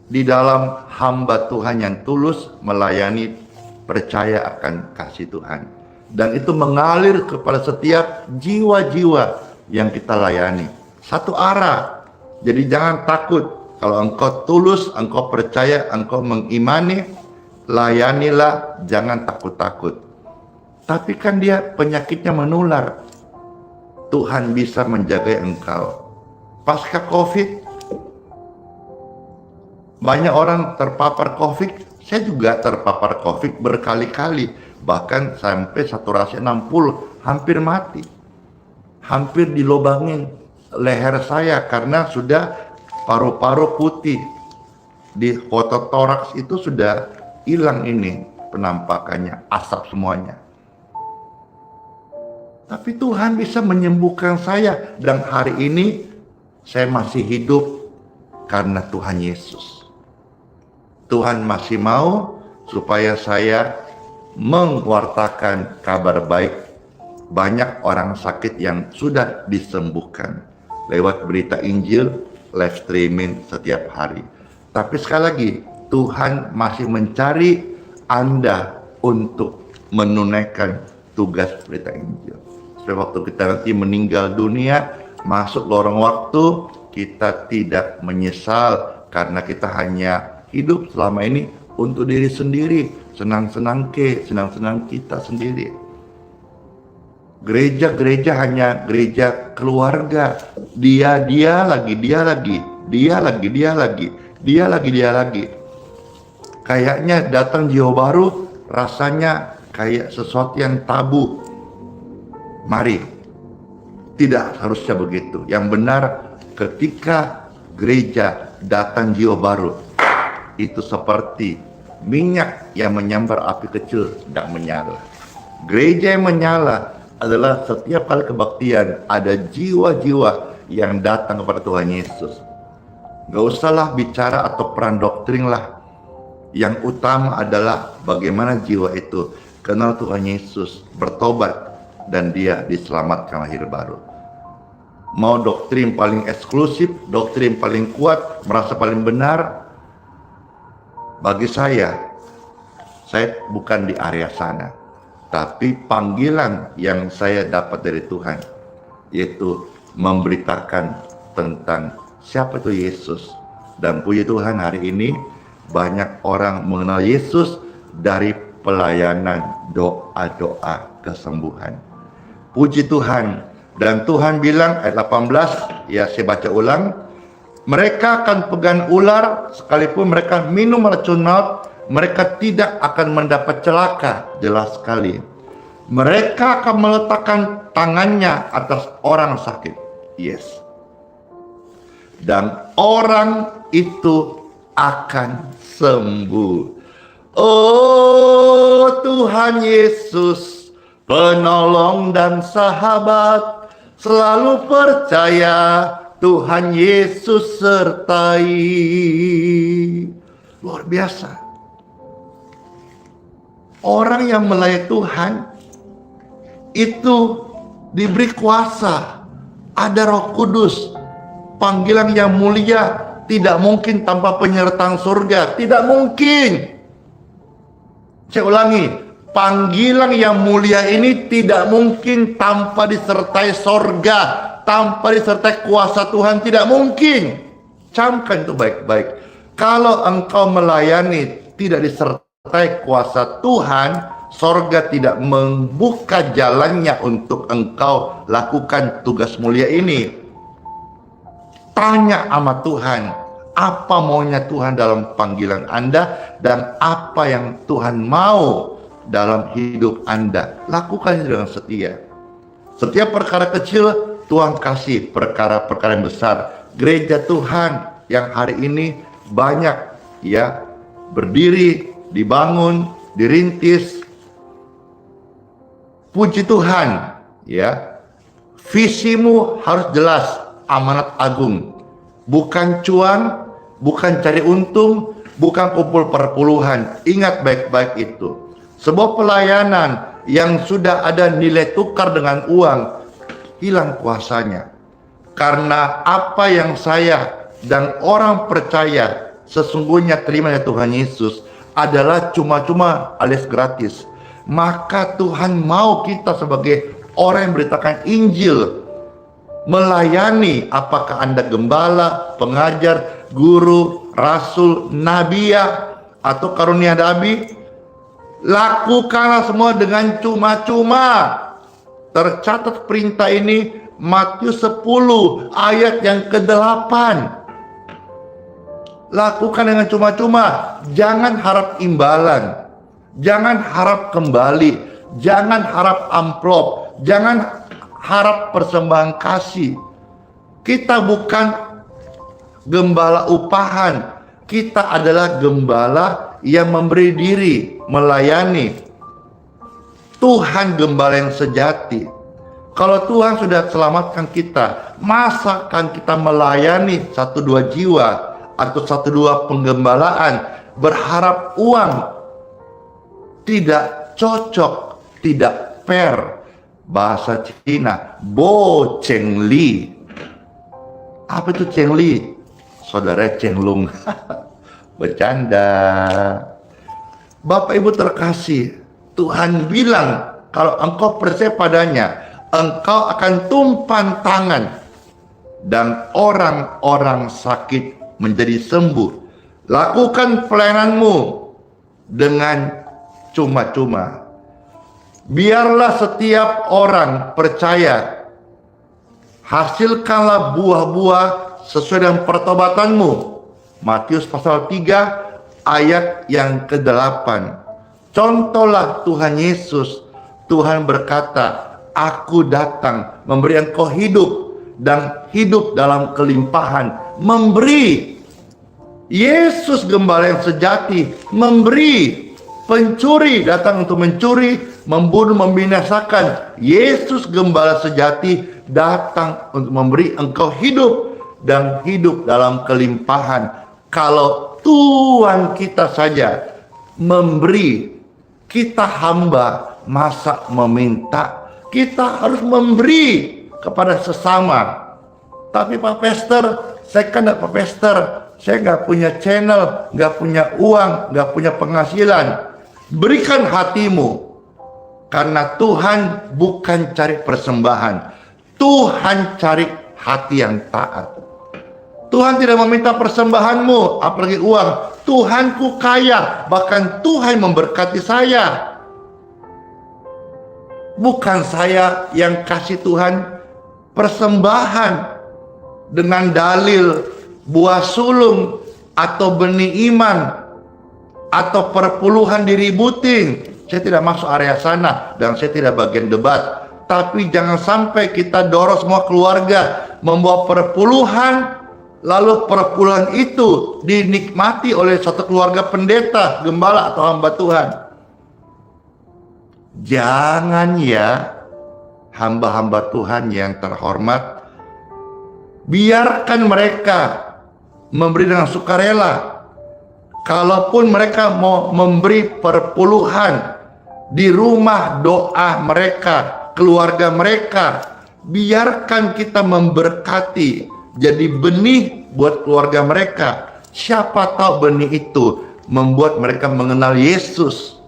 di dalam hamba Tuhan yang tulus melayani, percaya akan kasih Tuhan. Dan itu mengalir kepada setiap jiwa-jiwa yang kita layani. Satu arah. Jadi jangan takut. Kalau engkau tulus, engkau percaya, engkau mengimani, layanilah, jangan takut-takut. Tapi kan dia penyakitnya menular. Tuhan bisa menjaga engkau. Pasca COVID, banyak orang terpapar COVID. Saya juga terpapar COVID berkali-kali. Bahkan sampai saturasi 60, hampir mati. Hampir dilobangin leher saya karena sudah paru-paru putih. Di foto toraks itu sudah hilang ini penampakannya, asap semuanya. Tapi Tuhan bisa menyembuhkan saya, dan hari ini saya masih hidup karena Tuhan Yesus. Tuhan masih mau supaya saya mewartakan kabar baik. Banyak orang sakit yang sudah disembuhkan lewat berita Injil, live streaming setiap hari. Tapi sekali lagi, Tuhan masih mencari Anda untuk menunaikan tugas berita Injil. Supaya waktu kita nanti meninggal dunia, masuk lorong waktu, kita tidak menyesal karena kita hanya hidup selama ini untuk diri sendiri, senang-senang kita sendiri. Gereja-gereja hanya gereja keluarga. Dia lagi. Kayaknya datang jiwa baru rasanya kayak sesuatu yang tabu. Mari, tidak harusnya begitu. Yang benar, ketika gereja datang jiwa baru, itu seperti minyak yang menyambar api kecil sedang menyala. Gereja yang menyala adalah setiap kali kebaktian ada jiwa-jiwa yang datang kepada Tuhan Yesus. Gak usahlah bicara atau peran doktrin lah. Yang utama adalah bagaimana jiwa itu kenal Tuhan Yesus, bertobat, dan dia diselamatkan lahir baru. Mau doktrin paling eksklusif, doktrin paling kuat, merasa paling benar, bagi saya bukan di area sana. Tapi panggilan yang saya dapat dari Tuhan, yaitu memberitakan tentang siapa itu Yesus. Dan puji Tuhan, hari ini banyak orang mengenal Yesus dari pelayanan doa-doa kesembuhan. Puji Tuhan, Dan Tuhan bilang ayat 18, ya saya baca ulang, mereka akan pegang ular sekalipun mereka minum racun maut, mereka tidak akan mendapat celaka. Jelas sekali. Mereka akan meletakkan tangannya atas orang sakit. Yes. Dan orang itu akan sembuh. Oh Tuhan Yesus, penolong dan sahabat, selalu percaya Tuhan Yesus sertai. Luar biasa. Orang yang melayani Tuhan itu diberi kuasa, ada Roh Kudus, panggilan yang mulia, tidak mungkin tanpa penyertaan surga, tidak mungkin. Saya ulangi, panggilan yang mulia ini tidak mungkin tanpa disertai surga, tanpa disertai kuasa Tuhan, tidak mungkin. Camkan itu baik-baik. Kalau engkau melayani tidak disertai kuasa Tuhan, surga tidak membuka jalannya untuk engkau lakukan tugas mulia ini. Tanya sama Tuhan, apa maunya Tuhan dalam panggilan Anda dan apa yang Tuhan mau dalam hidup Anda. Lakukan dengan setia. Setiap perkara kecil Tuhan kasih perkara-perkara yang besar. Gereja Tuhan yang hari ini banyak ya berdiri, dibangun, dirintis. Puji Tuhan, ya. Visimu harus jelas, amanat agung. Bukan cuan, bukan cari untung, bukan kumpul perpuluhan. Ingat baik-baik itu. Sebuah pelayanan yang sudah ada nilai tukar dengan uang, hilang kuasanya. Karena apa yang saya dan orang percaya sesungguhnya terima dari Tuhan Yesus adalah cuma-cuma alias gratis. Maka Tuhan mau kita sebagai orang yang beritakan Injil, melayani, apakah Anda gembala, pengajar, guru, rasul, nabiya, atau karunia nabi, lakukanlah semua dengan cuma-cuma. Tercatat perintah ini Matius 10 ayat yang ke-8. Lakukan dengan cuma-cuma, jangan harap imbalan, jangan harap kembali, jangan harap amplop, jangan harap persembahan kasih. Kita bukan gembala upahan, kita adalah gembala yang memberi diri, melayani. Tuhan gembala yang sejati. Kalau Tuhan sudah selamatkan kita, masa kan kita melayani 1-2 jiwa atau 1-2 penggembalaan berharap uang? Tidak cocok, tidak fair. Bahasa Cina, Bo Cheng Li. Apa itu Cheng Li? Saudara Cheng Lung. Bercanda. Bapak Ibu terkasih, Tuhan bilang kalau engkau percaya padanya, engkau akan tumpan tangan dan orang-orang sakit menjadi sembuh. Lakukan pelayananmu dengan cuma-cuma. Biarlah setiap orang percaya. Hasilkanlah buah-buah sesuai dengan pertobatanmu. Matius pasal 3 ayat yang ke-8. Contohlah Tuhan Yesus. Tuhan berkata, aku datang memberi engkau hidup dan hidup dalam kelimpahan. Memberi. Yesus gembala yang sejati memberi. Pencuri datang untuk mencuri, membunuh, membinasakan. Yesus gembala sejati datang untuk memberi engkau hidup dan hidup dalam kelimpahan. Kalau Tuhan kita saja memberi, kita hamba masa meminta. Kita harus memberi kepada sesama. Tapi Pak Pastor, saya kan tidak Pak Pastor, saya nggak punya channel, nggak punya uang, nggak punya penghasilan. Berikan hatimu, karena Tuhan bukan cari persembahan, Tuhan cari hati yang taat. Tuhan tidak meminta persembahanmu, apalagi uang. Tuhanku kaya, bahkan Tuhan memberkati saya. Bukan saya yang kasih Tuhan, persembahan dengan dalil buah sulung atau benih iman atau perpuluhan diributin. Saya tidak masuk area sana dan saya tidak bagian debat. Tapi jangan sampai kita dorong semua keluarga membawa perpuluhan, lalu perpuluhan itu dinikmati oleh satu keluarga pendeta, gembala atau hamba Tuhan. Jangan ya, hamba-hamba Tuhan yang terhormat, biarkan mereka memberi dengan sukarela. Kalaupun mereka mau memberi perpuluhan di rumah doa mereka, keluarga mereka, biarkan kita memberkati, jadi benih buat keluarga mereka. Siapa tahu benih itu membuat mereka mengenal Yesus.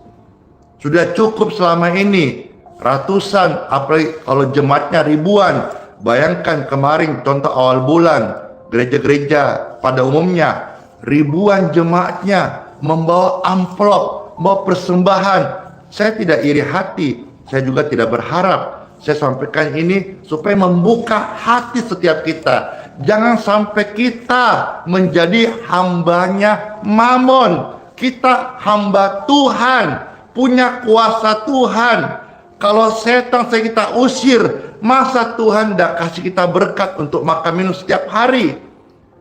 Sudah cukup selama ini ratusan, apalagi kalau jemaatnya ribuan. Bayangkan kemarin contoh awal bulan, gereja-gereja pada umumnya ribuan jemaatnya membawa amplop, membawa persembahan. Saya tidak iri hati, saya juga tidak berharap. Saya sampaikan ini supaya membuka hati setiap kita. Jangan sampai kita menjadi hambanya Mamon. Kita hamba Tuhan, punya kuasa Tuhan. Kalau setan saya kita usir, masa Tuhan tidak kasih kita berkat untuk makan minum setiap hari?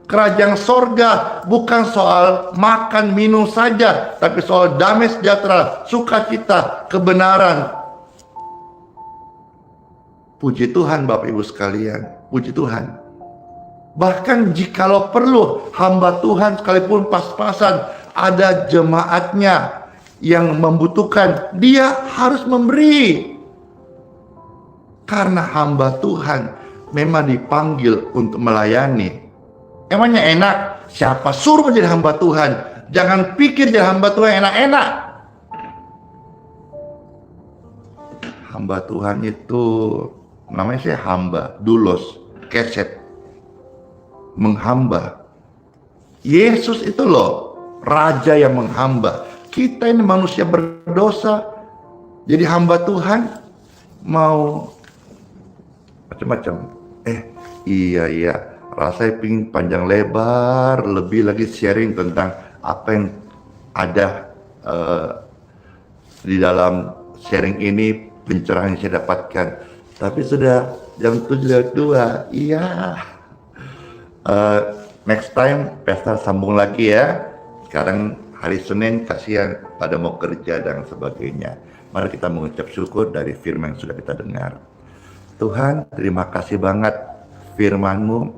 Kerajaan sorga bukan soal makan minum saja, tapi soal damai sejahtera, sukacita, kebenaran. Puji Tuhan Bapak Ibu sekalian, puji Tuhan. Bahkan jikalau perlu hamba Tuhan sekalipun pas-pasan ada jemaatnya yang membutuhkan, dia harus memberi. Karena hamba Tuhan memang dipanggil untuk melayani. Emangnya enak? Siapa suruh menjadi hamba Tuhan? Jangan pikir jadi hamba Tuhan enak-enak. Hamba Tuhan itu namanya saya hamba, doulos, keset, menghamba. Yesus itu loh raja yang menghamba. Kita ini manusia berdosa, jadi hamba Tuhan mau macam-macam. Iya, rasanya pingin panjang lebar, lebih lagi sharing tentang apa yang ada di dalam sharing ini, pencerahan yang saya dapatkan. Tapi sudah jam 7:02. Iya. Next time pesta sambung lagi ya. Sekarang hari Senin, kasihan pada mau kerja dan sebagainya. Mari kita mengucap syukur dari firman yang sudah kita dengar. Tuhan, terima kasih banget firman-Mu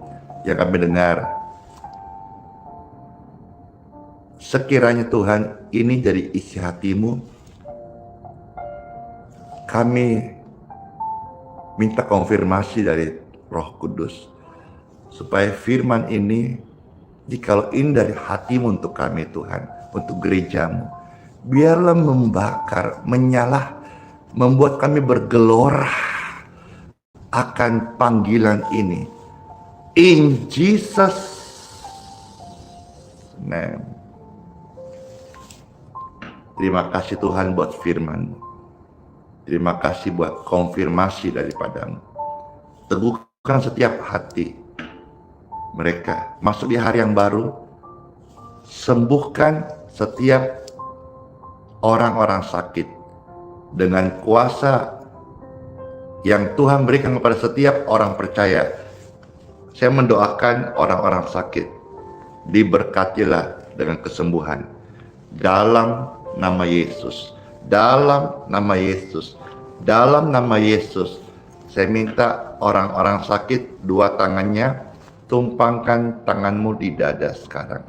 yang kami dengar. Sekiranya Tuhan ini jadi isi hati-Mu, kami minta konfirmasi dari Roh Kudus supaya firman ini, jikalau ini dari hati-Mu untuk kami Tuhan, untuk gereja-Mu, biarlah membakar, menyalah, membuat kami bergelora akan panggilan ini. In Jesus name. Terima kasih Tuhan buat firman-Mu. Terima kasih buat konfirmasi daripada-Mu. Teguhkan setiap hati mereka masuk di hari yang baru. Sembuhkan setiap orang-orang sakit dengan kuasa yang Tuhan berikan kepada setiap orang percaya. Saya mendoakan orang-orang sakit, diberkatilah dengan kesembuhan dalam nama Yesus. Dalam nama Yesus, dalam nama Yesus, saya minta orang-orang sakit, dua tangannya, tumpangkan tanganmu di dada sekarang.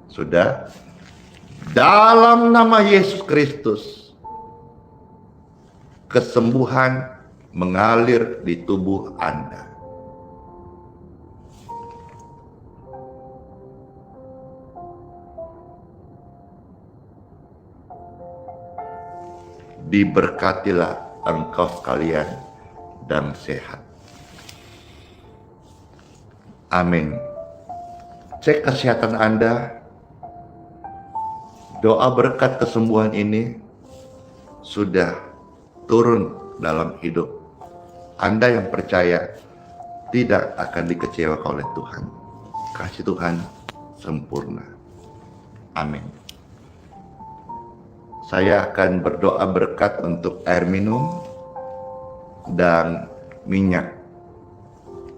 Sudah? Dalam nama Yesus Kristus, kesembuhan mengalir di tubuh Anda. Diberkatilah engkau sekalian dan sehat. Amin. Cek kesehatan Anda. Doa berkat kesembuhan ini sudah turun dalam hidup Anda yang percaya. tidak akan dikecewakan oleh Tuhan. Kasih Tuhan sempurna. Amin. Saya akan berdoa berkat untuk air minum dan minyak.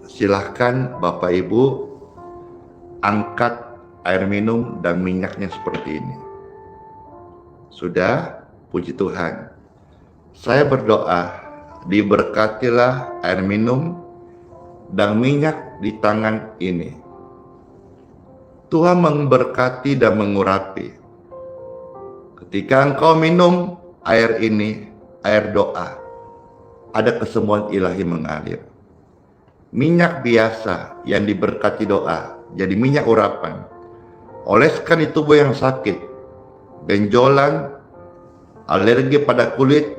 Silahkan Bapak Ibu angkat air minum dan minyaknya seperti ini. Sudah, puji Tuhan. Saya berdoa, diberkatilah air minum dan minyak di tangan ini. Tuhan memberkati dan mengurapi. Ketika engkau minum air ini, air doa, ada kesembuhan ilahi mengalir. Minyak biasa yang diberkati doa, jadi minyak urapan. Oleskan di tubuh yang sakit, benjolan, alergi pada kulit,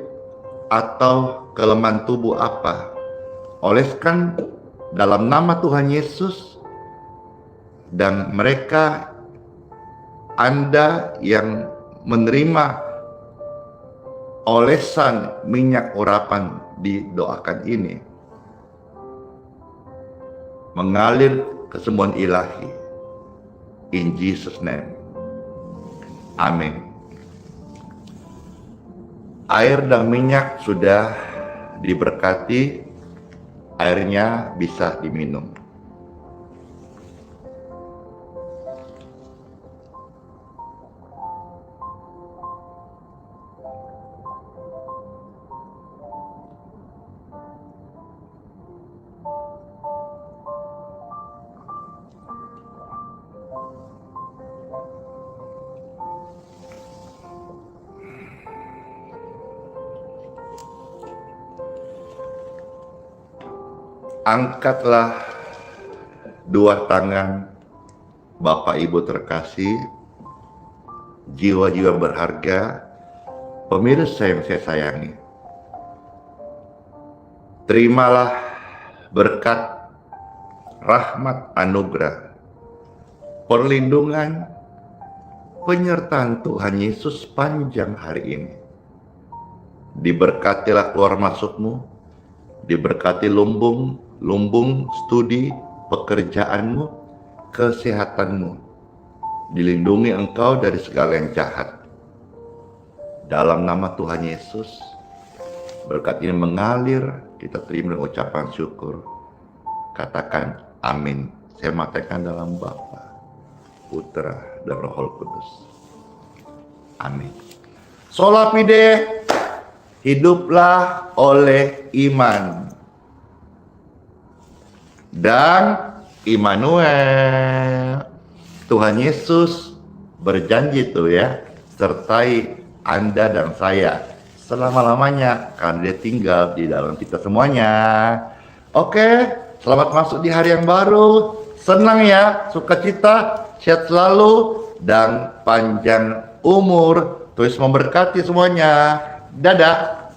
atau kelemahan tubuh apa. Oleskan dalam nama Tuhan Yesus, dan mereka, Anda yang menerima olesan minyak urapan didoakan ini, mengalir kesembuhan ilahi. In Jesus' name. Amin. Air dan minyak sudah diberkati, airnya bisa diminum. Angkatlah dua tangan Bapak Ibu terkasih, jiwa-jiwa berharga, pemirsa yang saya sayangi. Terimalah berkat, rahmat, anugerah, perlindungan, penyertaan Tuhan Yesus panjang hari ini. Diberkatilah keluar masukmu, diberkati lumbung studi, pekerjaanmu, kesehatanmu. Dilindungi engkau dari segala yang jahat. Dalam nama Tuhan Yesus, berkat ini mengalir, kita terima dengan ucapan syukur. Katakan amin. Saya matikan dalam Bapa, Putra, dan Roh Kudus. Amin. Sola fide, hiduplah oleh iman. Dan Immanuel, Tuhan Yesus berjanji tuh ya, sertai Anda dan saya selama-lamanya, karena dia tinggal di dalam kita semuanya. Oke, selamat masuk di hari yang baru. Senang ya, sukacita, sehat selalu, dan panjang umur. Tuhan memberkati semuanya. Dadah.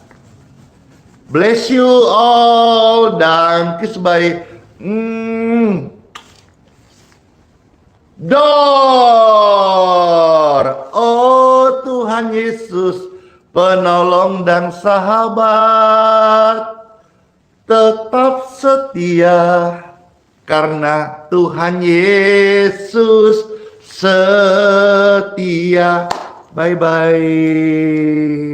Bless you all, dan kiss bye. Dor. Oh Tuhan Yesus, penolong dan sahabat, tetap setia, karena Tuhan Yesus setia. Bye-bye.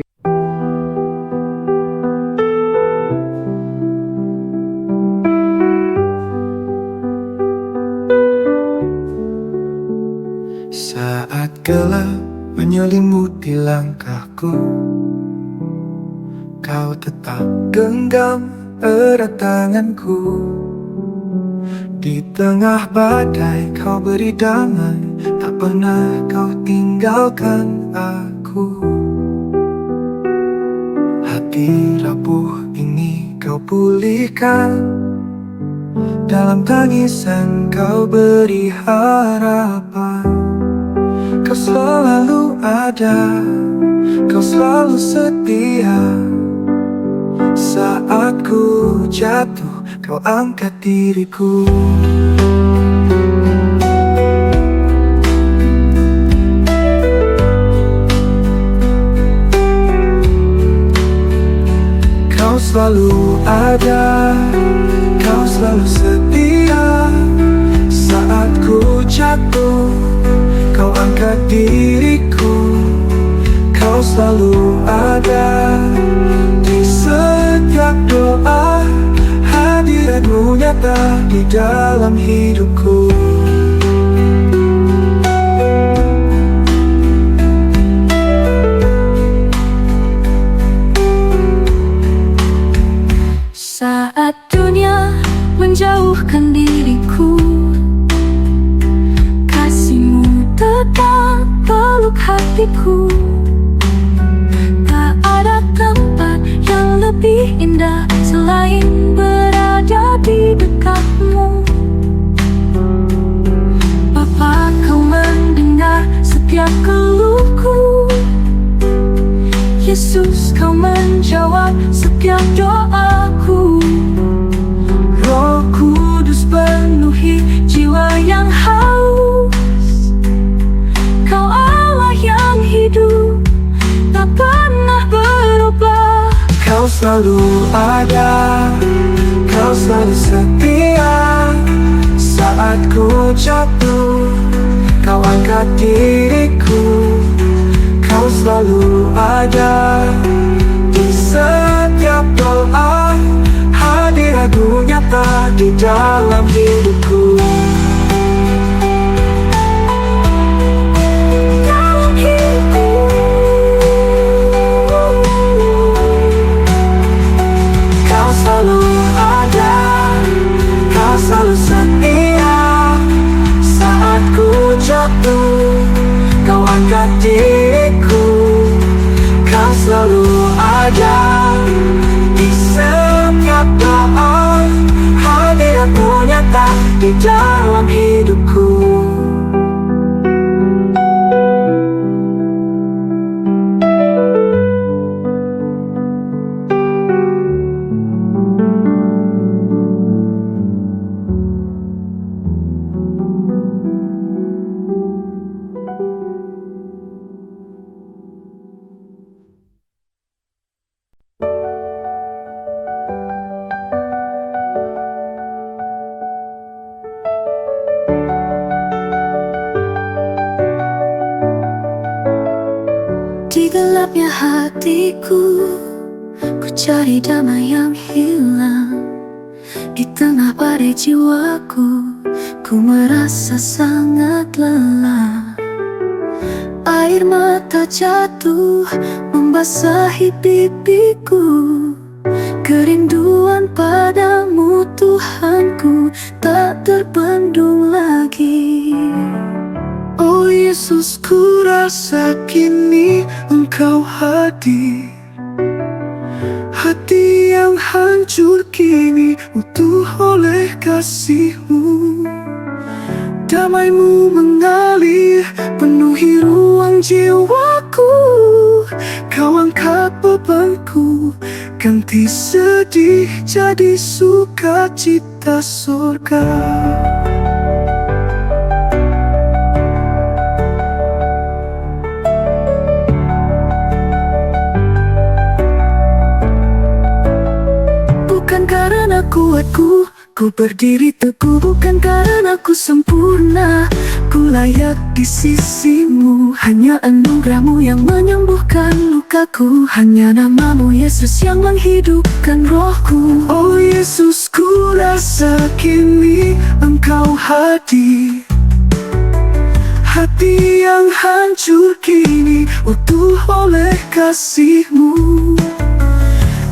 Saat gelap menyelimuti langkahku, kau tetap genggam erat tanganku. Di tengah badai kau beri damai, tak pernah kau tinggalkan aku. Hati rapuh ini kau pulihkan, dalam tangisan kau beri harapan. Kau selalu ada, kau selalu setia. Saat ku jatuh, kau angkat diriku. Kau selalu ada, Kau selalu setia saat ku jatuh. Kau angkat diriku. Kau selalu ada di setiap doa. Hadiratmu nyata di dalam hidupku. Saat dunia menjauhkan diriku, kasih-Mu tetap peluk hatiku. Tak ada tempat yang lebih indah selain berada di dekat-Mu. Bapa, Kau mendengar setiap keluhku. Yesus, Kau menjawab setiap doaku. Roh Kudus penuhi jiwa yang haus. Kau Allah yang hidup, tak pernah berubah. Kau selalu ada, Kau selalu setia saat ku jatuh. Kau angkat diriku. Kau selalu ada di setiap doa. Hadirat-Mu nyata di dalam hidupku. Dalam hidupku. Kau selalu ada, Kau selalu setia saat ku jatuh. Kau angkat diriku. Kau selalu ada di setiap doa. Hadirat-Mu nyata di dalam hidupku. Di gelapnya hatiku, ku cari damai yang hilang. Di tengah badai jiwaku, ku merasa sangat lelah. Air mata jatuh membasahi pipiku. Kerinduan padamu Tuhanku tak terbendung lagi. Oh Yesus, ku rasa kini Engkau hadir. Hati yang hancur kini utuh oleh kasih-Mu. Damai-Mu mengalir penuhi ruang jiwaku. Kau angkat bebanku, ganti sedih jadi sukacita surga. Bukan karena kuatku, ku berdiri teguh. Bukan karena ku sempurna, ku layak di sisi-Mu. Hanya anugerah-Mu yang menyembuhkan lukaku. Hanya nama-Mu Yesus yang menghidupkan rohku. Oh Yesus, ku rasa kini Engkau hadir. Hati yang hancur kini utuh oleh kasih-Mu.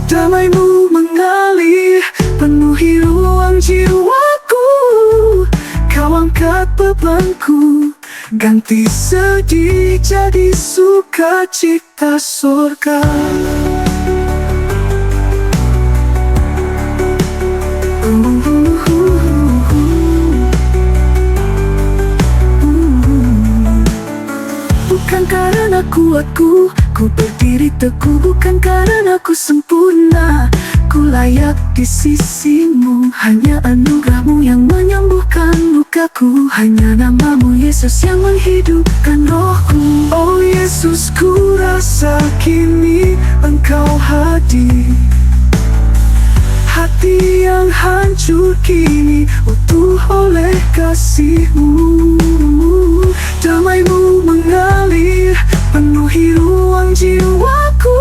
Damai-Mu mengalir penuhi ruang jiwaku. Kau angkat bebanku, ganti sedih jadi sukacita surga. Bukan karena kuatku, ku berdiri teguh. Bukan karena ku sempurna, ku layak di sisi-Mu. Hanya anugerah-Mu yang menyembuhkan lukaku. Hanya nama-Mu Yesus yang menghidupkan rohku. Oh Yesus, ku rasa kini Engkau hadir. Hati yang hancur kini utuh oleh kasih-Mu. Damai-Mu mengalir penuhi ruang jiwaku.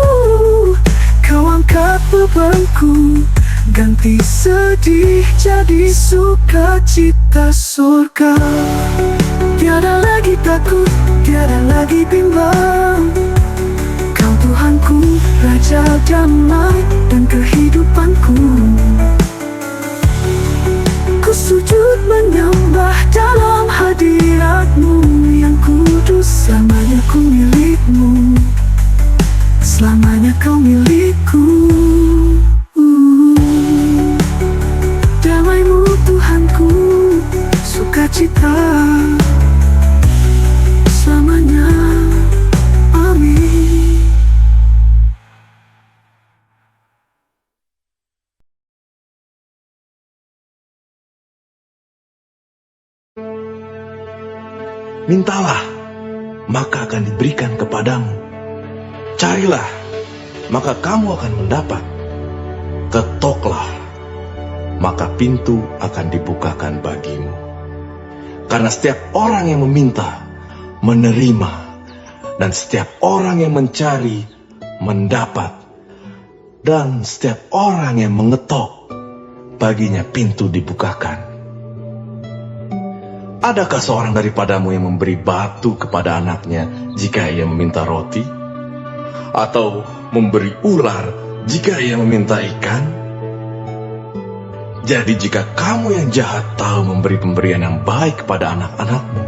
Kau angkat bebanku, ganti sedih jadi sukacita surga. Tiada lagi takut, tiada lagi bimbang. Kau Tuhanku, Raja damai dan kehidupanku. Ku sujud menyembah dalam hadirat-Mu yang kudus. Selamanya ku milik-Mu, selamanya Kau milikku. Damai-Mu Tuhanku, sukacita selamanya. Amin. Mintalah, maka akan diberikan kepadamu. Carilah, maka kamu akan mendapat. Ketoklah, maka pintu akan dibukakan bagimu. Karena setiap orang yang meminta, menerima, dan setiap orang yang mencari, mendapat. Dan setiap orang yang mengetok, baginya pintu dibukakan. Adakah seorang daripadamu yang memberi batu kepada anaknya jika ia meminta roti? Atau memberi ular jika ia meminta ikan? Jadi jika kamu yang jahat tahu memberi pemberian yang baik kepada anak-anakmu,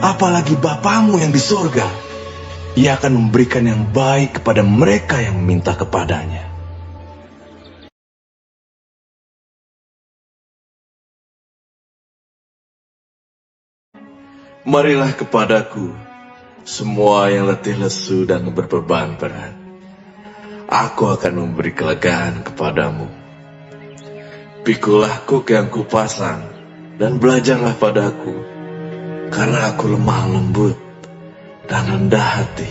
apalagi Bapamu yang di surga, Ia akan memberikan yang baik kepada mereka yang meminta kepadanya. Marilah kepadaku, semua yang letih lesu dan berbeban berat. Aku akan memberi kelegaan kepadamu. Pikulah kuk yang kupasang, dan belajarlah padaku, karena aku lemah lembut dan rendah hati,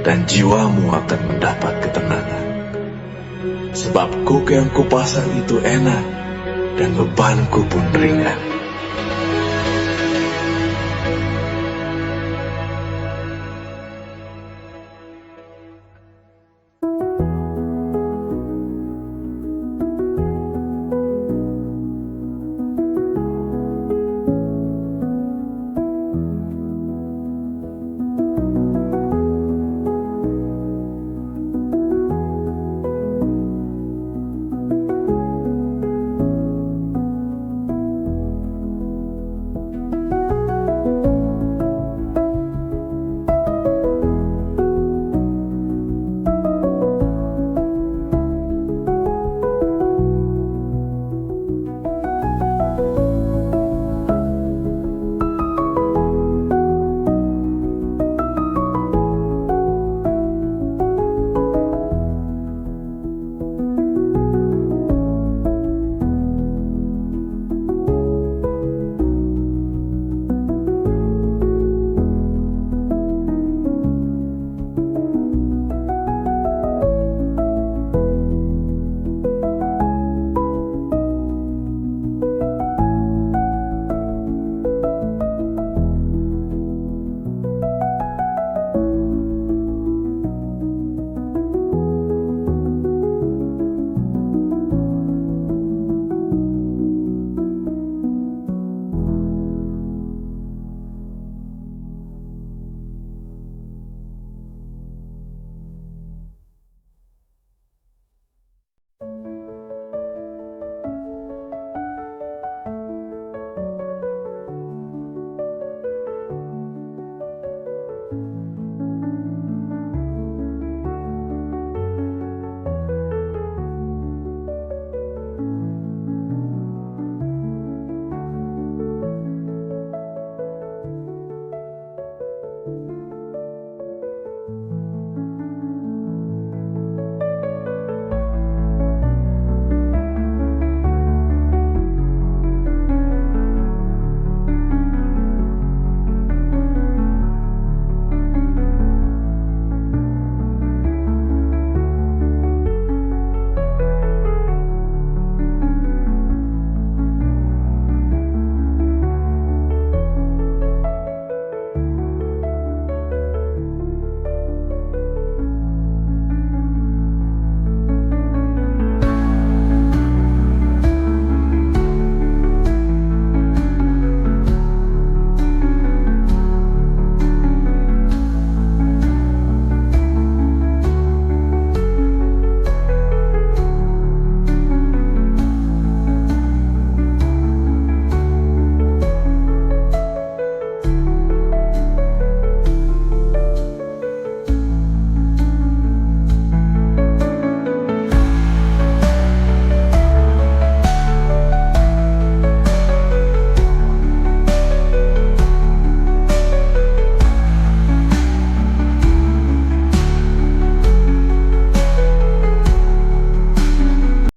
dan jiwamu akan mendapat ketenangan. Sebab kuk yang kupasang itu enak, dan bebanku pun ringan.